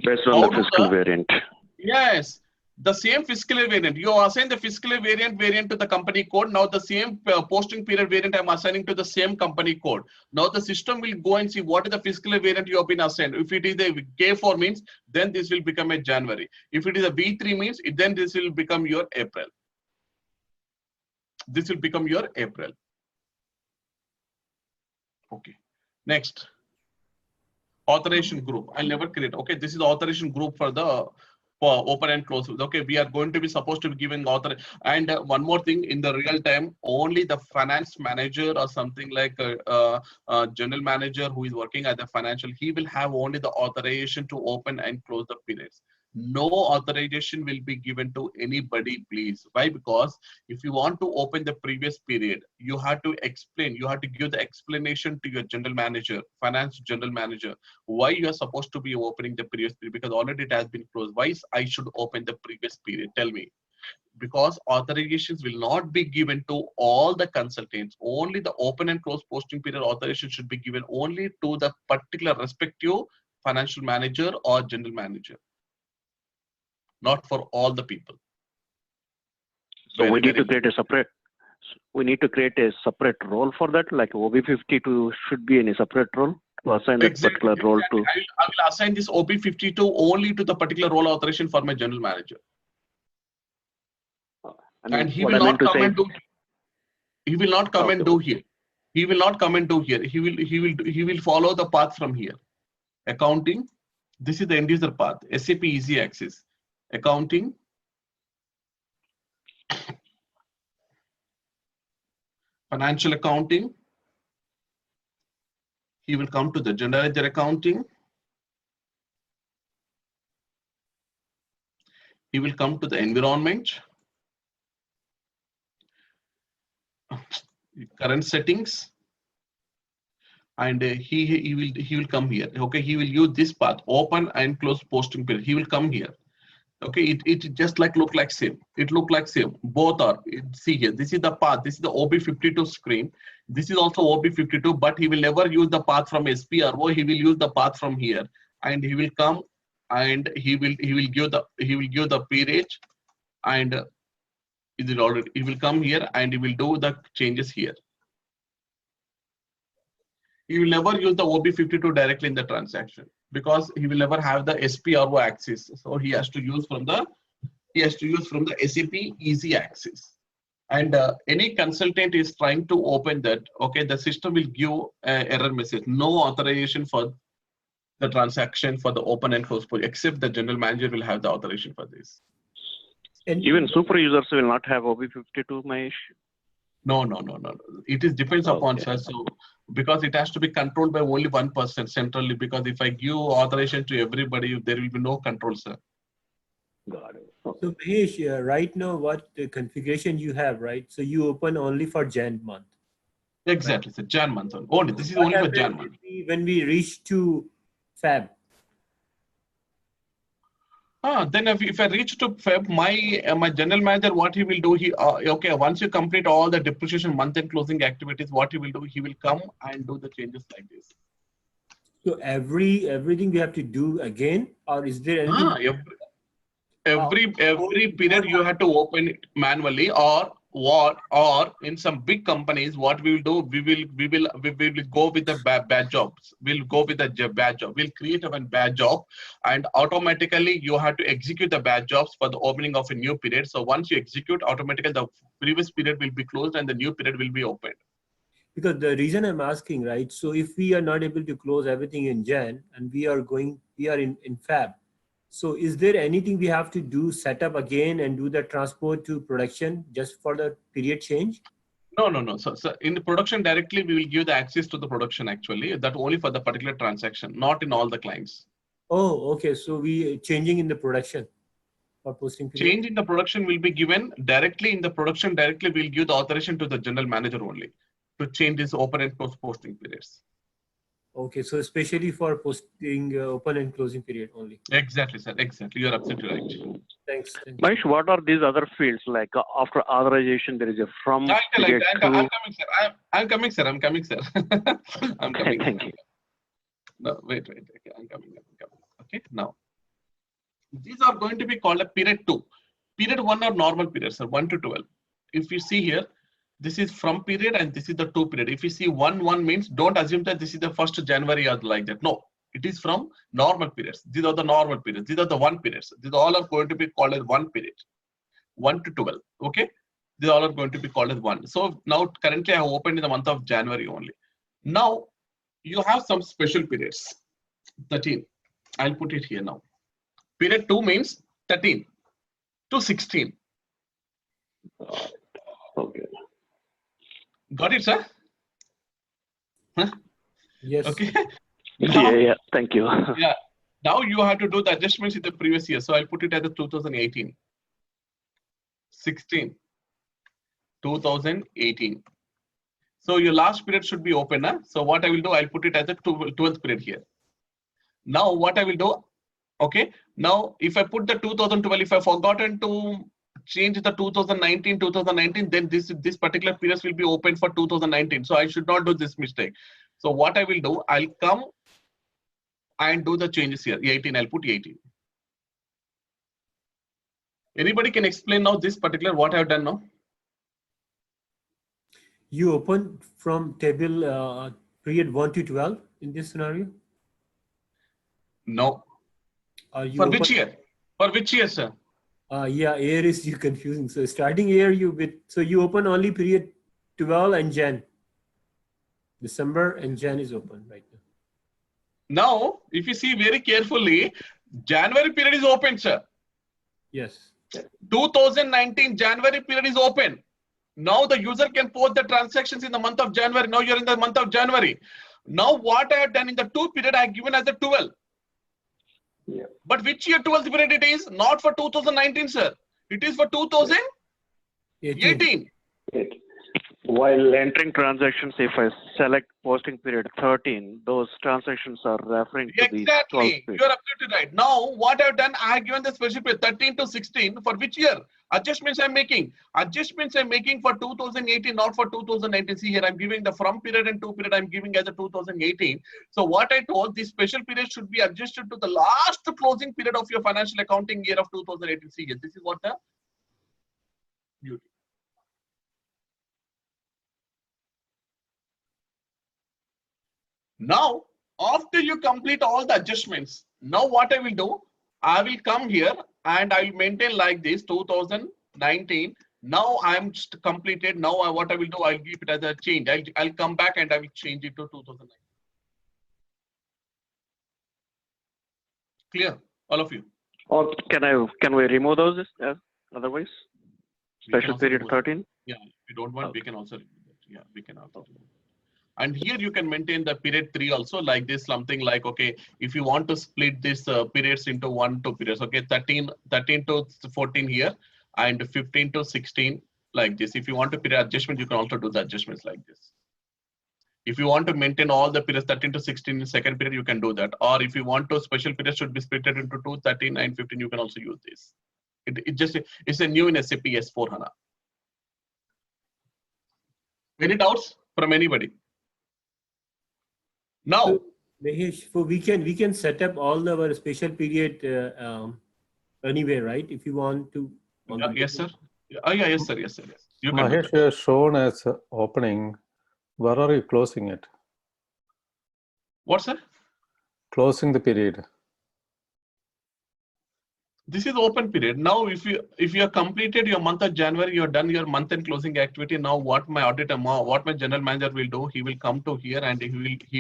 Based on the fiscal variant. Yes, the same fiscal variant. You assign the fiscal variant to the company code. Now the same posting period variant I'm assigning to the same company code. Now the system will go and see what is the fiscal variant you have been assigned. If it is a K4 means, then this will become a January. If it is a B3 means, then this will become your April. This will become your April. Okay, next. Authorization group. I'll never create. Okay, this is the authorization group for the for open and close. Okay, we are going to be supposed to be giving author. And one more thing, in the real time, only the finance manager or something like a general manager who is working at the financial, he will have only the authorization to open and close the periods. No authorization will be given to anybody, please. Why? Because if you want to open the previous period, you have to explain, you have to give the explanation to your general manager, finance general manager, why you are supposed to be opening the previous period, because already it has been closed. Why I should open the previous period? Tell me. Because authorizations will not be given to all the consultants. Only the open and close posting period authorization should be given only to the particular respective financial manager or general manager. Not for all the people. So we need to create a separate. We need to create a separate role for that, like OB52 should be in a separate role to assign that particular role to. I will assign this OB52 only to the particular role authorization for my general manager. And he will not come and do. He will not come and do here. He will not come and do here. He will follow the path from here. Accounting. This is the end user path. SAP Easy Access. Accounting, financial accounting, he will come to the general ledger accounting, he will come to the environment, current settings, and he will come here. Okay, he will use this path, open and close posting period. He will come here. Okay, it just look like same. It look like same. Both are. See here. This is the path. This is the OB52 screen. This is also OB52, but he will never use the path from SPRO. He will use the path from here, and he will come and he will give the period, and he will come here and he will do the changes here. He will never use the OB52 directly in the transaction, because he will never have the SPRO access. So he has to use from the SAP Easy Access. And any consultant is trying to open that, okay, the system will give error message, no authorization for the transaction for the open and close period, except the general manager will have the authorization for this. And even super users will not have OB52, Mahesh? No. It is depends upon, sir. So because it has to be controlled by only one person centrally, because if I give authorization to everybody, there will be no control, sir. Got it. So Mahesh, right now what the configuration you have, right? So you open only for Jan month. Exactly, sir. Jan month only. This is only for Jan month. When we reach to Feb. Then if I reach to Feb, my general manager, what he will do, okay, once you complete all the depreciation month and closing activities, what he will do, he will come and do the changes like this. So everything we have to do again, or is there anything? Every period you have to open it manually, or in some big companies, what we will do, we will go with the badge jobs. We'll go with the badge job. We'll create a badge job, and automatically you have to execute the badge jobs for the opening of a new period. So once you execute, automatically the previous period will be closed and the new period will be opened. Because the reason I'm asking, right? So if we are not able to close everything in Jan and we are in Feb. So is there anything we have to do, set up again and do the transport to production just for the period change? No. So in the production directly, we will give the access to the production actually, that only for the particular transaction, not in all the clients. Oh, okay. So we changing in the production for posting period? Change in the production will be given directly in the production. Directly, we'll give the authorization to the general manager only to change this open and close posting periods. Okay, so especially for posting open and closing period only. Exactly, sir. Exactly. You're absolutely right. Thanks. Mahesh, what are these other fields? Like after authorization, there is a from. I'm coming, sir. I'm coming. Thank you. No, wait. Okay, I'm coming. Okay, now. These are going to be called a period 2. Period 1 are normal periods, sir, 1 to 12. If you see here, this is from period and this is the 2 period. If you see 1 means, don't assume that this is the 1st January or like that. No, it is from normal periods. These are the normal periods. These are the 1 periods. These all are going to be called as 1 period. 1 to 12. Okay. These all are going to be called as 1. So now currently I have opened in the month of January only. Now you have some special periods. 13. I'll put it here now. Period 2 means 13 to 16. Okay. Got it, sir? Huh? Yes. Okay. Yeah. Thank you. Yeah. Now you have to do the adjustments in the previous year. So I'll put it as a 2018. 16. 2018. So your last period should be open. Huh? So what I will do, I'll put it as a 12th period here. Now what I will do, okay. Now if I put the 2012, if I forgotten to change the 2019, then this particular period will be open for 2019. So I should not do this mistake. So what I will do, I'll come and do the changes here. 18, I'll put 18. Anybody can explain now this particular what I've done now? You open from table period 1 to 12 in this scenario? No. For which year? For which year, sir? Yeah, year is you confusing. So starting year you open only period 12 and Jan. December and Jan is open right now. Now, if you see very carefully, January period is open, sir. Yes. 2019 January period is open. Now the user can post the transactions in the month of January. Now you're in the month of January. Now what I have done in the 2 period, I have given as a 12. Yeah. But which year 12th period it is? Not for 2019, sir. It is for 2018. While entering transactions, if I select posting period 13, those transactions are referring to the 12th period. You're absolutely right. Now, what I've done, I have given the special period 13 to 16 for which year? Adjustments I'm making. Adjustments I'm making for 2018, not for 2019. See here, I'm giving the from period and 2 period, I'm giving as a 2018. So what I told, this special period should be adjusted to the last closing period of your financial accounting year of 2018. See here, this is what the beauty. Now, after you complete all the adjustments, now what I will do, I will come here and I will maintain like this 2019. Now I am just completed. Now what I will do, I'll give it as a change. I'll come back and I will change it to 2019. Clear, all of you? Or can we remove those otherwise? Special period 13? Yeah, if you don't want, we can also remove it. Yeah, we can also remove it. And here you can maintain the period 3 also like this, something like, okay, if you want to split this periods into 2 periods, okay, 13 to 14 here and 15 to 16 like this. If you want to period adjustment, you can also do the adjustments like this. If you want to maintain all the periods 13 to 16 in second period, you can do that. Or if you want to special periods should be split into 2, 13 and 15, you can also use this. It's a new in SAP S4 HANA. Any doubts from anybody? Now, so, Mahesh, we can set up all our special period anyway, right? If you want to. Yes, sir. Yes, sir. Yes, sir. Yes. You can Mahesh, you are shown as opening. Where are you closing it? What, sir? Closing the period. This is open period. Now, if you have completed your month of January, you have done your month end closing activity. Now, what my auditor, what my general manager will do, he will come to here and he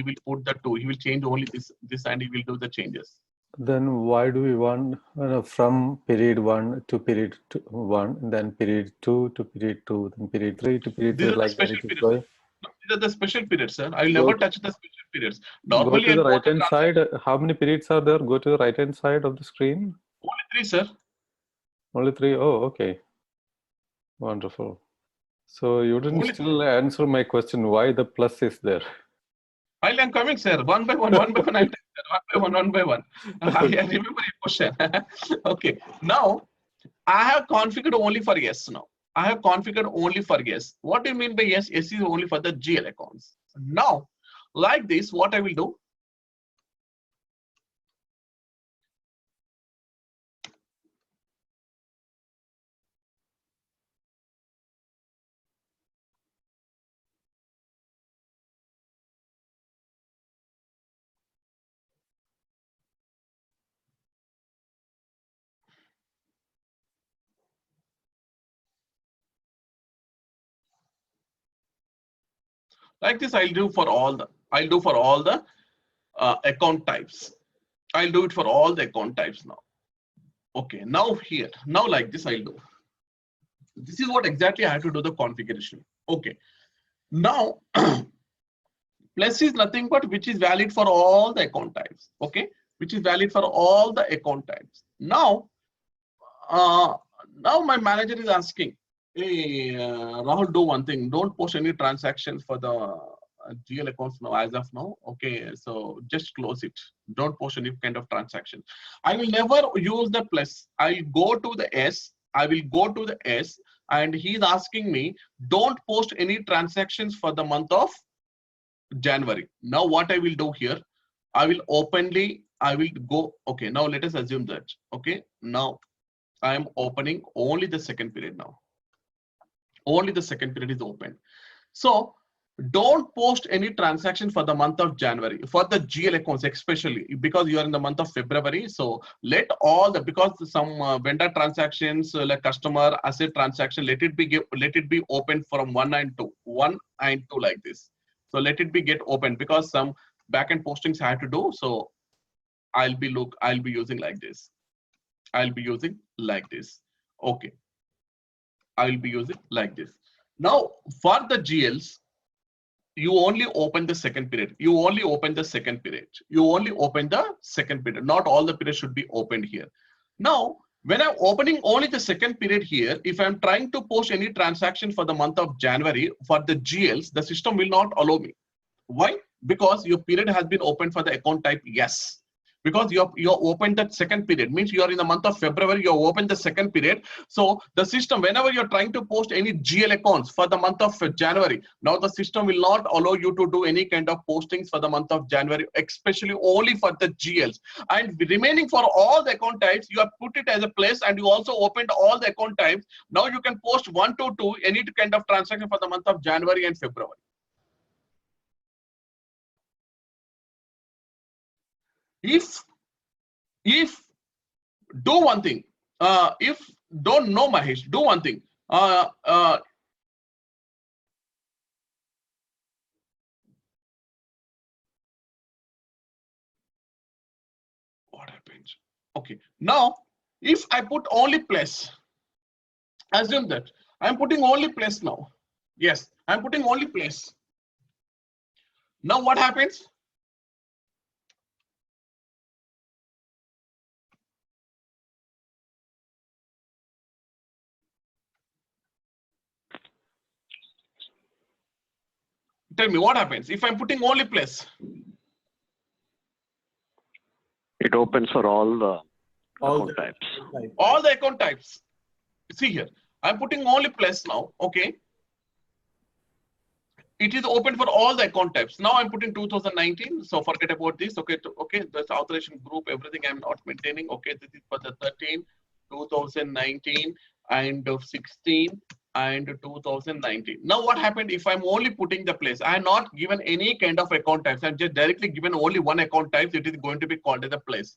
will put the 2. He will change only this and he will do the changes. Then why do we want from period 1 to period 1, then period 2 to period 2, then period 3 to period 3, like that it is going? These are the special periods, sir. I will never touch the special periods. Normally, go to the right hand side. How many periods are there? Go to the right hand side of the screen. Only 3, sir. Only 3. Oh, okay. Wonderful. So you didn't still answer my question. Why the plus is there? I am coming, sir. One by one. One by one. I remember your question. Okay. Now, I have configured only for yes. Now, I have configured only for yes. What do you mean by yes? Yes is only for the GL accounts. Now, like this, what I will do? Like this, I'll do for all the account types. I'll do it for all the account types now. Okay, now here, now like this I'll do. This is what exactly I have to do the configuration. Okay, now plus is nothing but which is valid for all the account types. Okay, which is valid for all the account types. Now, now my manager is asking, hey, Rahul, do one thing. Don't post any transactions for the GL accounts now as of now. Okay, so just close it. Don't post any kind of transaction. I will never use the plus. I'll go to the S. I will go to the S, and he's asking me, don't post any transactions for the month of January. Now what I will do here, I will openly, I will go, okay, now let us assume that, okay, now I am opening only the second period now. Only the second period is open. So don't post any transaction for the month of January for the GL accounts, especially because you are in the month of February. So let all the, because some vendor transactions like customer asset transaction, let it be open from 1 and 2 like this. So let it be get open because some backend postings I have to do. So I'll be using like this. I'll be using like this. Okay. I will be using like this. Now for the GLs, you only open the second period. You only open the second period. You only open the second period. Not all the periods should be opened here. Now, when I'm opening only the second period here, if I'm trying to post any transaction for the month of January for the GLs, the system will not allow me. Why? Because your period has been opened for the account type yes. Because you opened that second period, means you are in the month of February, you opened the second period. So the system, whenever you're trying to post any GL accounts for the month of January, now the system will not allow you to do any kind of postings for the month of January, especially only for the GLs. And remaining for all the account types, you have put it as a place and you also opened all the account types. Now you can post 1 to 2, any kind of transaction for the month of January and February. If do one thing, if don't know Mahesh, do one thing. What happens? Okay, now if I put only plus, assume that I'm putting only plus now. Yes, I'm putting only plus. Now what happens? Tell me what happens if I'm putting only plus. It opens for all the account types. All the account types. See here, I'm putting only plus now. Okay. It is open for all the account types. Now I'm putting 2019. So forget about this. Okay. Okay. That's authorization group. Everything I'm not maintaining. Okay. This is for the 13, 2019 and 16. And 2019. Now what happened if I'm only putting the place? I am not given any kind of account types. I'm just directly given only one account type. It is going to be called as a place.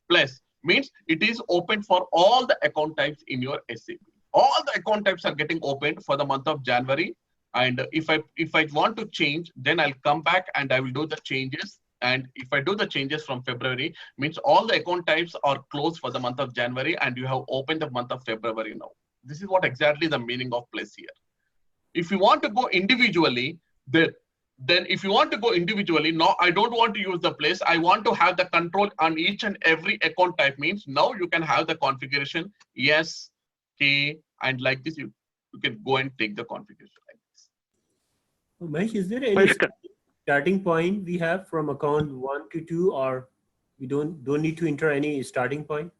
Place means it is open for all the account types in your SAP. All the account types are getting opened for the month of January. And if I want to change, then I'll come back and I will do the changes. And if I do the changes from February, means all the account types are closed for the month of January and you have opened the month of February now. This is what exactly the meaning of place here. If you want to go individually, then if you want to go individually, no, I don't want to use the place. I want to have the control on each and every account type means now you can have the configuration. Yes, K, and like this, you can go and take the configuration like this. Mahesh, is there any starting point we have from account 1 to 2, or we don't need to enter any starting point?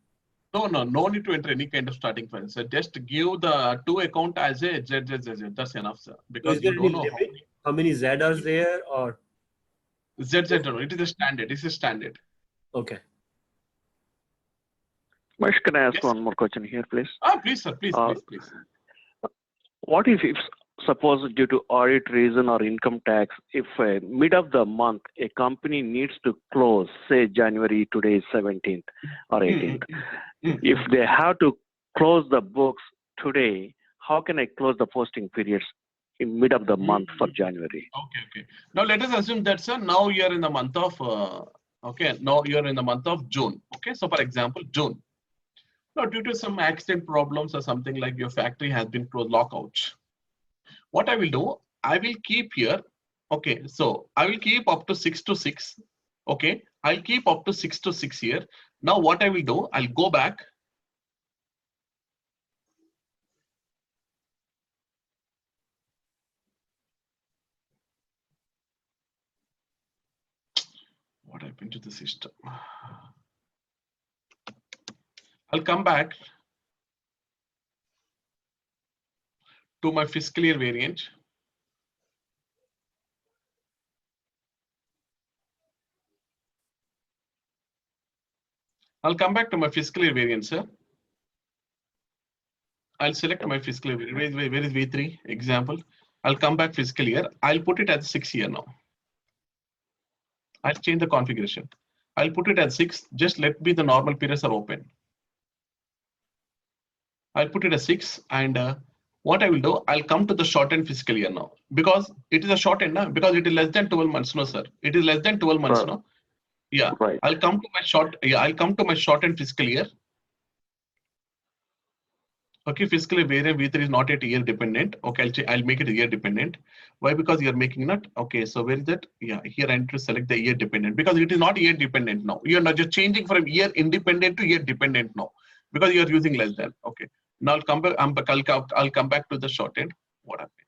No need to enter any kind of starting point. So just give the 2 account as a Z. That's enough, sir. Because you don't know how many Z are there or Z. No, it is a standard. It's a standard. Okay. Mahesh, can I ask one more question here, please? Please, sir. Please. What if suppose due to audit reason or income tax, if mid of the month a company needs to close, say January, today is 17th or 18th. If they have to close the books today, how can I close the posting periods in mid of the month for January? Okay. Now let us assume that, sir, now you are in the month of, now you are in the month of June. Okay, so for example, June. No, due to some accident problems or something like your factory has been closed, lockout. What I will do, I will keep here. Okay, so I will keep up to 6 to 6. Okay, I'll keep up to 6 to 6 here. Now what I will do, I'll go back. What happened to the system? I'll come back to my fiscal year variant. I'll come back to my fiscal year variant, sir. I'll select my fiscal year. Where is V3 example? I'll come back fiscal year. I'll put it as 6 year now. I'll change the configuration. I'll put it as 6. Just let me the normal periods are open. I'll put it as 6, and what I will do, I'll come to the shortened fiscal year now, because it is a shortened now, because it is less than 12 months, no sir. It is less than 12 months now. Yeah, right. I'll come to my I'll come to my shortened fiscal year. Okay, fiscal year variant V3 is not yet year dependent. Okay, I'll make it year dependent. Why? Because you're making not. Okay, so where is that? Yeah, here I need to select the year dependent, because it is not year dependent now. You're not just changing from year independent to year dependent now, because you're using less than. Okay, now I'll come back. I'll come back to the shortened. What happens?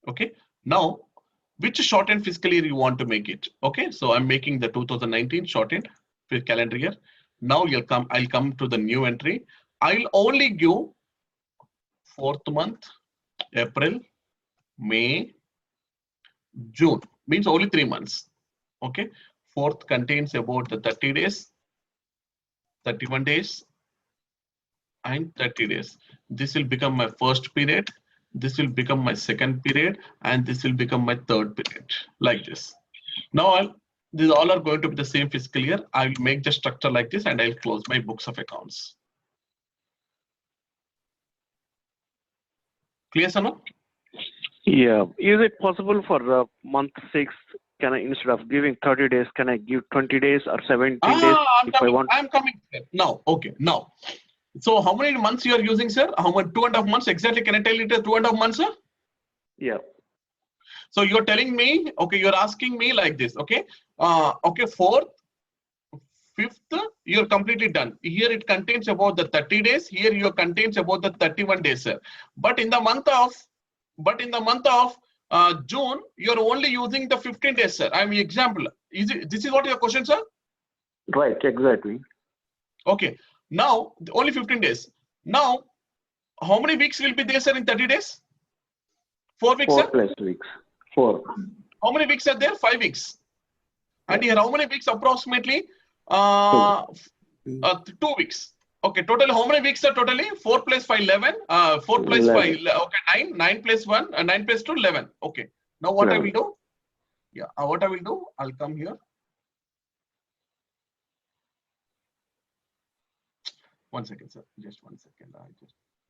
Okay, now which shortened fiscal year you want to make it? Okay, so I'm making the 2019 shortened calendar year. Now I'll come to the new entry. I'll only give 4th month, April, May, June, means only 3 months. Okay, 4th contains about the 30 days, 31 days, and 30 days. This will become my first period. This will become my second period, and this will become my third period, like this. Now these all are going to be the same fiscal year. I will make the structure like this, and I'll close my books of accounts. Clear, Sanu? Yeah. Is it possible for month 6? Can I, instead of giving 30 days, can I give 20 days or 17 days? I'm coming here. Now, okay, now. So how many months you are using, sir? How much? 2.5 months exactly? Can I tell you it is 2.5 months, sir? Yeah. So you're telling me, okay, you're asking me like this, okay? Okay, 4th, 5th, you're completely done. Here it contains about the 30 days. Here you contains about the 31 days, sir. But in the month of June, you're only using the 15 days, sir. I mean, example. This is what your question, sir? Right, exactly. Okay. Now, only 15 days. Now, how many weeks will be there, sir, in 30 days? 4 weeks, 4 sir? plus weeks. 4. How many weeks are there? 5 weeks. And here, how many weeks approximately? 2 weeks. Okay, totally, how many weeks are totally? 4 plus 5, 11. 4 plus 5, okay, 9. 9 plus 1, 9 plus 2, 11. Okay. Now, what 11. I will do? Yeah, what I will do? I'll come here. 1 second, sir. Just 1 second.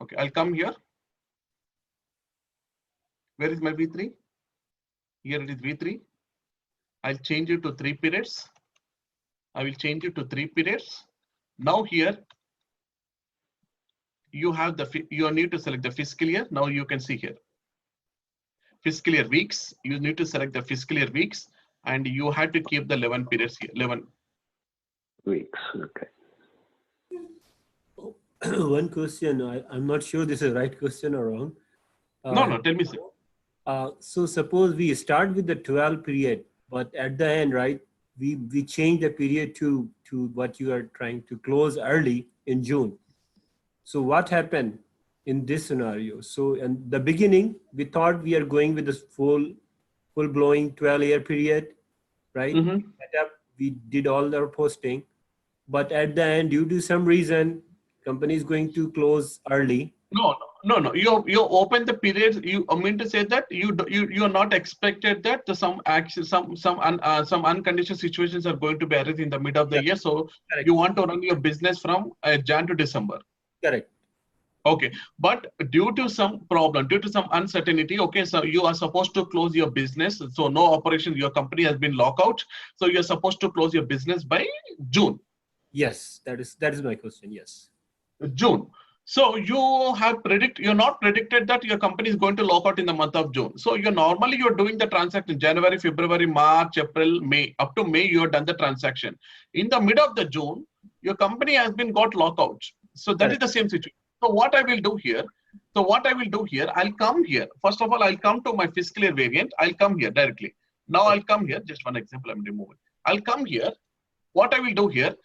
Okay, I'll come here. Where is my V3? Here it is V3. I'll change it to 3 periods. I will change it to 3 periods. Now here, you have you need to select the fiscal year. Now you can see here. Fiscal year weeks. You need to select the fiscal year weeks, and you have to keep the 11 periods here. 11 weeks. Okay. One question, I'm not sure this is the right question or wrong. No, tell me, sir. So suppose we start with the 12 period, but at the end, right, we change the period to what you are trying to close early in June. So what happened in this scenario? So in the beginning, we thought we are going with this full-blowing 12-year period, right? Mm-hmm. We did all our posting, but at the end, due to some reason, company is going to close early. No. You open the periods. You mean to say that you are not expected that some unconditioned situations are going to be arising in the mid of the year. So correct. You want to run your business from Jan to December. Correct. Okay, but due to some problem, due to some uncertainty, okay, so you are supposed to close your business. So no operation, your company has been locked out. So you're supposed to close your business by June. Yes, that is my question. Yes. June. So you're not predicted that your company is going to lock out in the month of June. So you're doing the transaction January, February, March, April, May. Up to May, you have done the transaction. In the mid of the June, your company has been got lockout. So that is the same situation. So what I will do here, I'll come here. First of all, I'll come to my fiscal year variant. I'll come here directly. Now I'll come here. Just one example, I'm removing. I'll come here. What I will do here,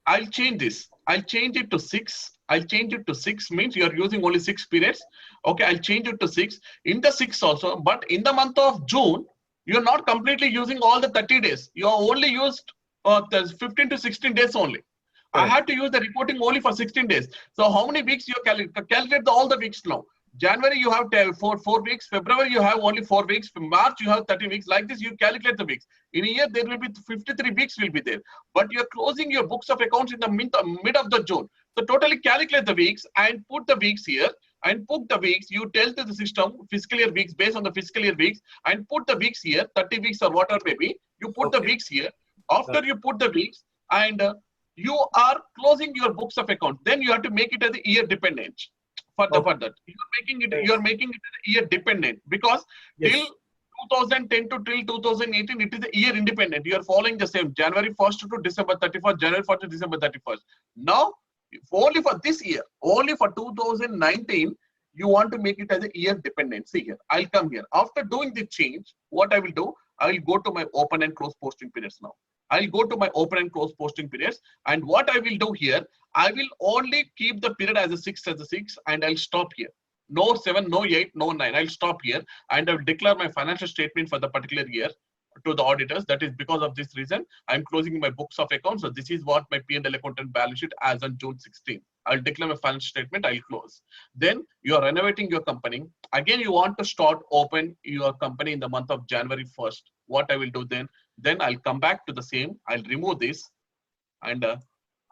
I'll change this. I'll change it to 6. I'll change it to 6 means you are using only 6 periods. Okay, I'll change it to 6. In the 6 also, but in the month of June, you're not completely using all the 30 days. You are only used 15 to 16 days only. I had to use the reporting only for 16 days. So how many weeks you calculate all the weeks now? January you have 4 weeks. February you have only 4 weeks. March you have 30 weeks. Like this you calculate the weeks. In a year there will be 53 weeks will be there. But you are closing your books of accounts in the mid of the June. So totally calculate the weeks and put the weeks here and put the weeks. You tell to the system fiscal year weeks based on the fiscal year weeks and put the weeks here, 30 weeks or whatever maybe. You put the weeks here. After you put the weeks and you are closing your books of account. Then you have to make it as a year dependent. For that, you are making it as a year dependent because till 2010 to till 2018, it is a year independent. You are following the same January 1st to December 31st, January 1st to December 31st. Now, only for this year, only for 2019, you want to make it as a year dependent. See here, I'll come here. After doing the change, what I will do, I will go to my open and close posting periods now. I'll go to my open and close posting periods. And what I will do here, I will only keep the period as a 6 and I'll stop here. No 7, no 8, no 9. I'll stop here and I will declare my financial statement for the particular year to the auditors. That is because of this reason, I'm closing my books of accounts. So this is what my P&L account and balance sheet as on June 16th. I'll declare my financial statement, I'll close. Then you are renovating your company. Again, you want to start open your company in the month of January 1st. What I will do then I'll come back to the same. I'll remove this and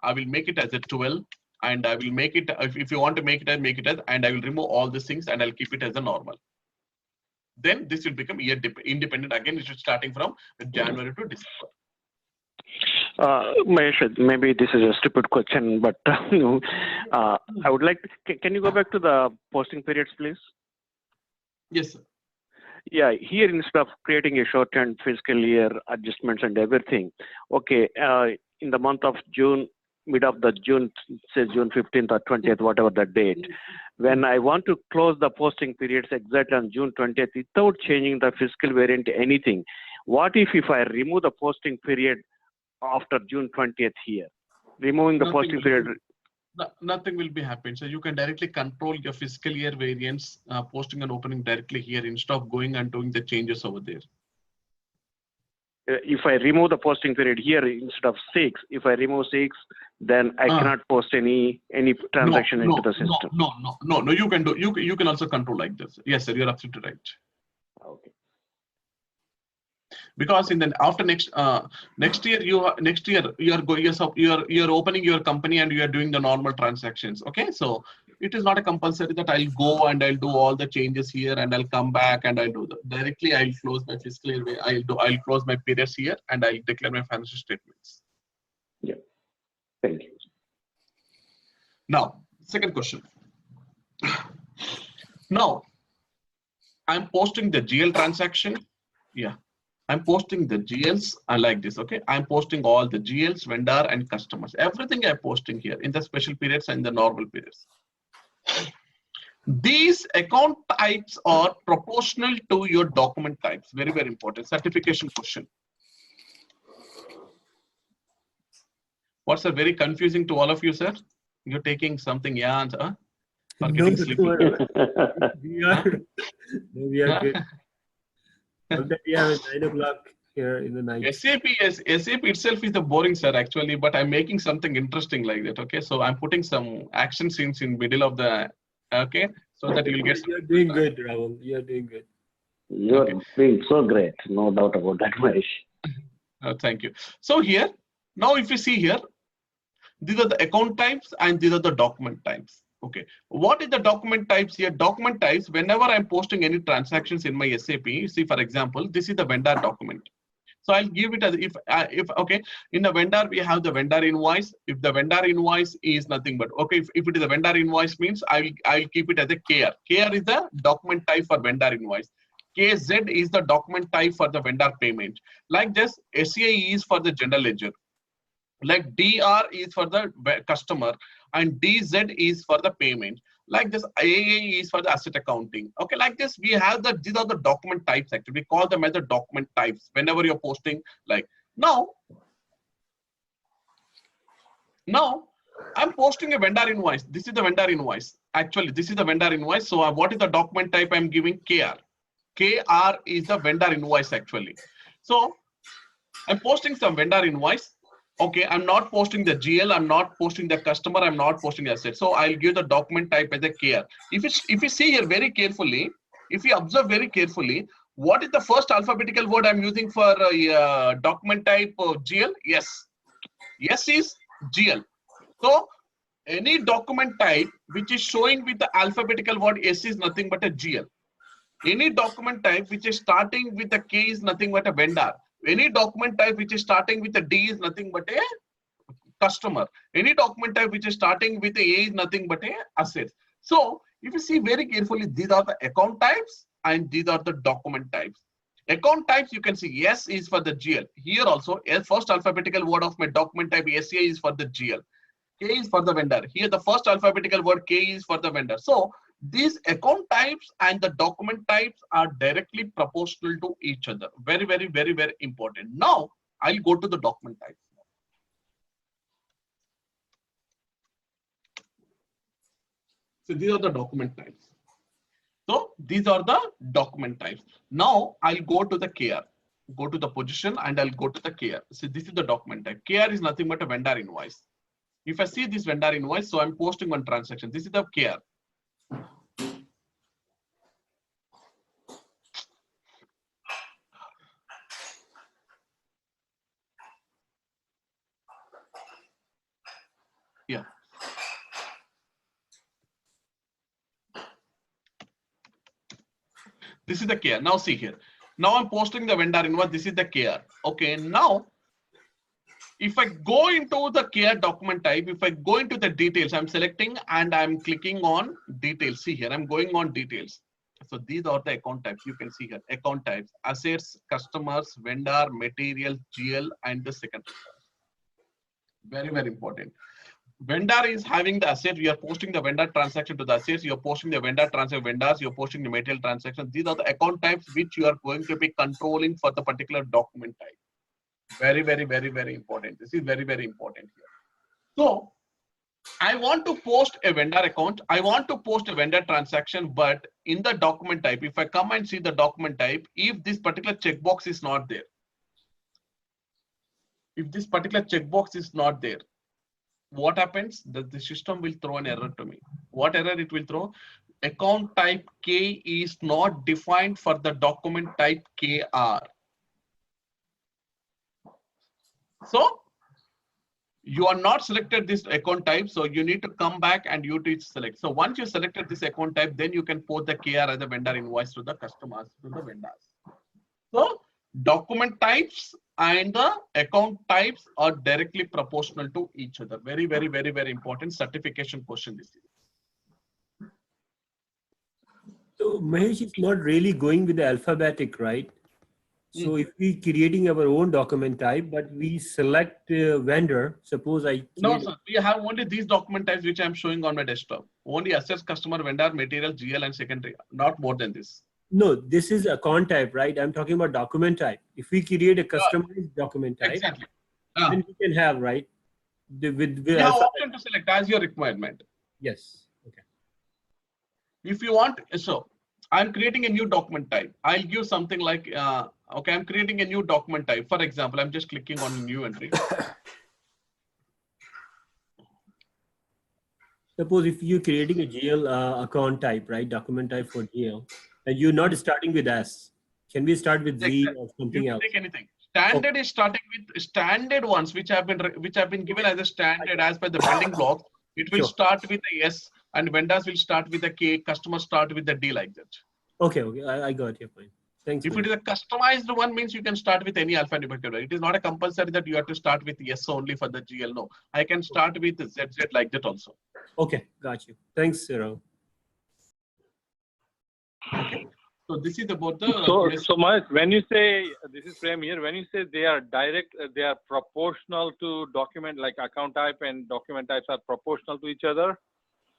I will make it as a 12 and I will make it, if you want to make it as, and I will remove all these things and I'll keep it as a normal. Then this will become year independent. Again, it is starting from January to December. Mahesh, maybe this is a stupid question, but I would like to, can you go back to the posting periods, please? Yes, sir. Yeah, here instead of creating a short-term fiscal year adjustments and everything, okay, in the month of June, mid of the June, say June 15th or 20th, whatever the date, when I want to close the posting periods exactly on June 20th without changing the fiscal variant anything, what if I remove the posting period after June 20th here? Removing the posting period. Nothing will be happening. So you can directly control your fiscal year variance, posting and opening directly here instead of going and doing the changes over there. If I remove the posting period here instead of 6, if I remove 6, then I cannot post any transaction into the system. No. You can do. You can also control like this. Yes, sir. You're absolutely right. Okay. Because in the after next year you are opening your company and you are doing the normal transactions. Okay, so it is not a compulsory that I'll go and I'll do all the changes here and I'll come back and I'll do directly. I'll close my fiscal year. I'll close my periods here and I'll declare my financial statements. Yeah. Thank you. Now, second question. Now, I'm posting the GL transaction. Yeah. I'm posting the GLs. I like this. Okay. I'm posting all the GLs, vendor and customers. Everything I'm posting here in the special periods and the normal periods. These account types are proportional to your document types. Very, very important. Certification question. What's a very confusing to all of you, sir? You're taking something, yeah, answer. We are good. We have 9 o'clock here in the night. SAP itself is the boring, sir, actually, but I'm making something interesting like that. Okay, so I'm putting some action scenes in middle of the, okay, so that you'll get. You're doing good, Rahul. You're doing good. You're doing so great. No doubt about that, Mahesh. Thank you. So here, now if you see here, these are the account types and these are the document types. Okay, what is the document types here? Document types, whenever I'm posting any transactions in my SAP, see, for example, this is the vendor document. So I'll give it as if okay, in the vendor, we have the vendor invoice. If the vendor invoice is nothing but, okay, if it is a vendor invoice means I'll keep it as a KR. KR is the document type for vendor invoice. KZ is the document type for the vendor payment. Like this, SCA is for the general ledger. Like DR is for the customer and DZ is for the payment. Like this, AA is for the asset accounting. Okay, like this, we have the, these are the document types actually. We call them as the document types whenever you're posting. Like now I'm posting a vendor invoice. This is the vendor invoice. Actually, this is the vendor invoice. So what is the document type I'm giving? KR. KR is the vendor invoice actually. So I'm posting some vendor invoice. Okay, I'm not posting the GL, I'm not posting the customer, I'm not posting the asset. So I'll give the document type as a KR. If you see here very carefully, if you observe very carefully, what is the first alphabetical word I'm using for document type GL? Yes. Yes is GL. So any document type which is showing with the alphabetical word S is nothing but a GL. Any document type which is starting with a K is nothing but a vendor. Any document type which is starting with a D is nothing but a customer. Any document type which is starting with a is nothing but a asset. So if you see very carefully, these are the account types and these are the document types. Account types, you can see S is for the GL. Here also, first alphabetical word of my document type SCA is for the GL. K is for the vendor. Here the first alphabetical word K is for the vendor. So these account types and the document types are directly proportional to each other. Very, very, very, very important. Now I'll go to the document types. So these are the document types. So these are the document types. Now I'll go to the KR. Go to the position and I'll go to the KR. So this is the document type. KR is nothing but a vendor invoice. If I see this vendor invoice, so I'm posting one transaction. This is the KR. Yeah. This is the KR. Now see here. Now I'm posting the vendor invoice. This is the KR. Okay. Now, if I go into the KR document type, if I go into the details, I'm selecting and I'm clicking on details. See here, I'm going on details. So these are the account types. You can see here, account types, assets, customers, vendor, material, GL, and the second. Very, very important. Vendor is having the asset. We are posting the vendor transaction to the assets. You're posting the vendor transaction vendors. You're posting the material transaction. These are the account types which you are going to be controlling for the particular document type. Very, very, very, very important. This is very, very important here. So I want to post a vendor account. I want to post a vendor transaction, but in the document type, if I come and see the document type, if this particular checkbox is not there, if this particular checkbox is not there, what happens? The system will throw an error to me. What error it will throw? Account type K is not defined for the document type KR. So you are not selected this account type. So you need to come back and you need to select. So once you selected this account type, then you can post the KR as a vendor invoice to the customers, to the vendors. So document types and the account types are directly proportional to each other. Very, very, very, very important certification question this is. So Mahesh, it's not really going with the alphabetic, right? So if we creating our own document type, but we select vendor, suppose I no, sir, we have only these document types which I'm showing on my desktop. Only assets, customer, vendor, material, GL, and secondary. Not more than this. No, this is account type, right? I'm talking about document type. If we create a customized document type, exactly. Then we can have, right? With you have option to select as your requirement. Yes. Okay. If you want, so I'm creating a new document type. I'll give something like, okay, I'm creating a new document type. For example, I'm just clicking on new entry. Suppose if you're creating a GL account type, right? Document type for GL, and you're not starting with S. Can we start with Z or something else? Take anything. Standard is starting with standard ones which have been given as a standard as per the building blocks. It will start with a S. and vendors will start with the K, customers start with the D, like that. Okay, I got your point. Thanks. If it is a customized one, means you can start with any alphanumeric order. It is not a compulsory that you have to start with S only for the GL. No, I can start with ZZ like that also. Okay, got you. Thanks, Rahul. Okay. So this is about the. So Mahesh, when you say, this is Prem here, when you say they are direct, they are proportional to document, like account type and document types are proportional to each other,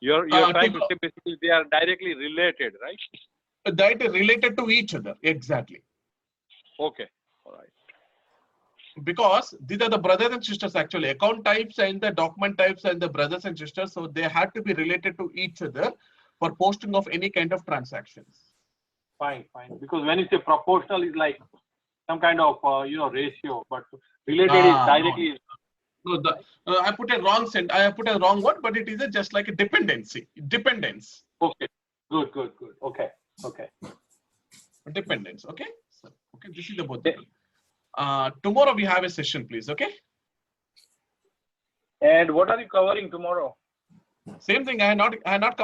you're trying to say basically they are directly related, right? That is related to each other, exactly. Okay, all right. Because these are the brothers and sisters actually. Account types and the document types and the brothers and sisters, so they have to be related to each other for posting of any kind of transactions. Fine. Because when you say proportional, is like some kind of ratio, but related is directly. No, I put a wrong I put a wrong word, but it is just like a dependency. Dependence. Okay. Good. Okay. Dependence. Okay. So, okay. This is about the. Tomorrow we have a session, please. Okay. And what are you covering tomorrow? Same thing. I had not come.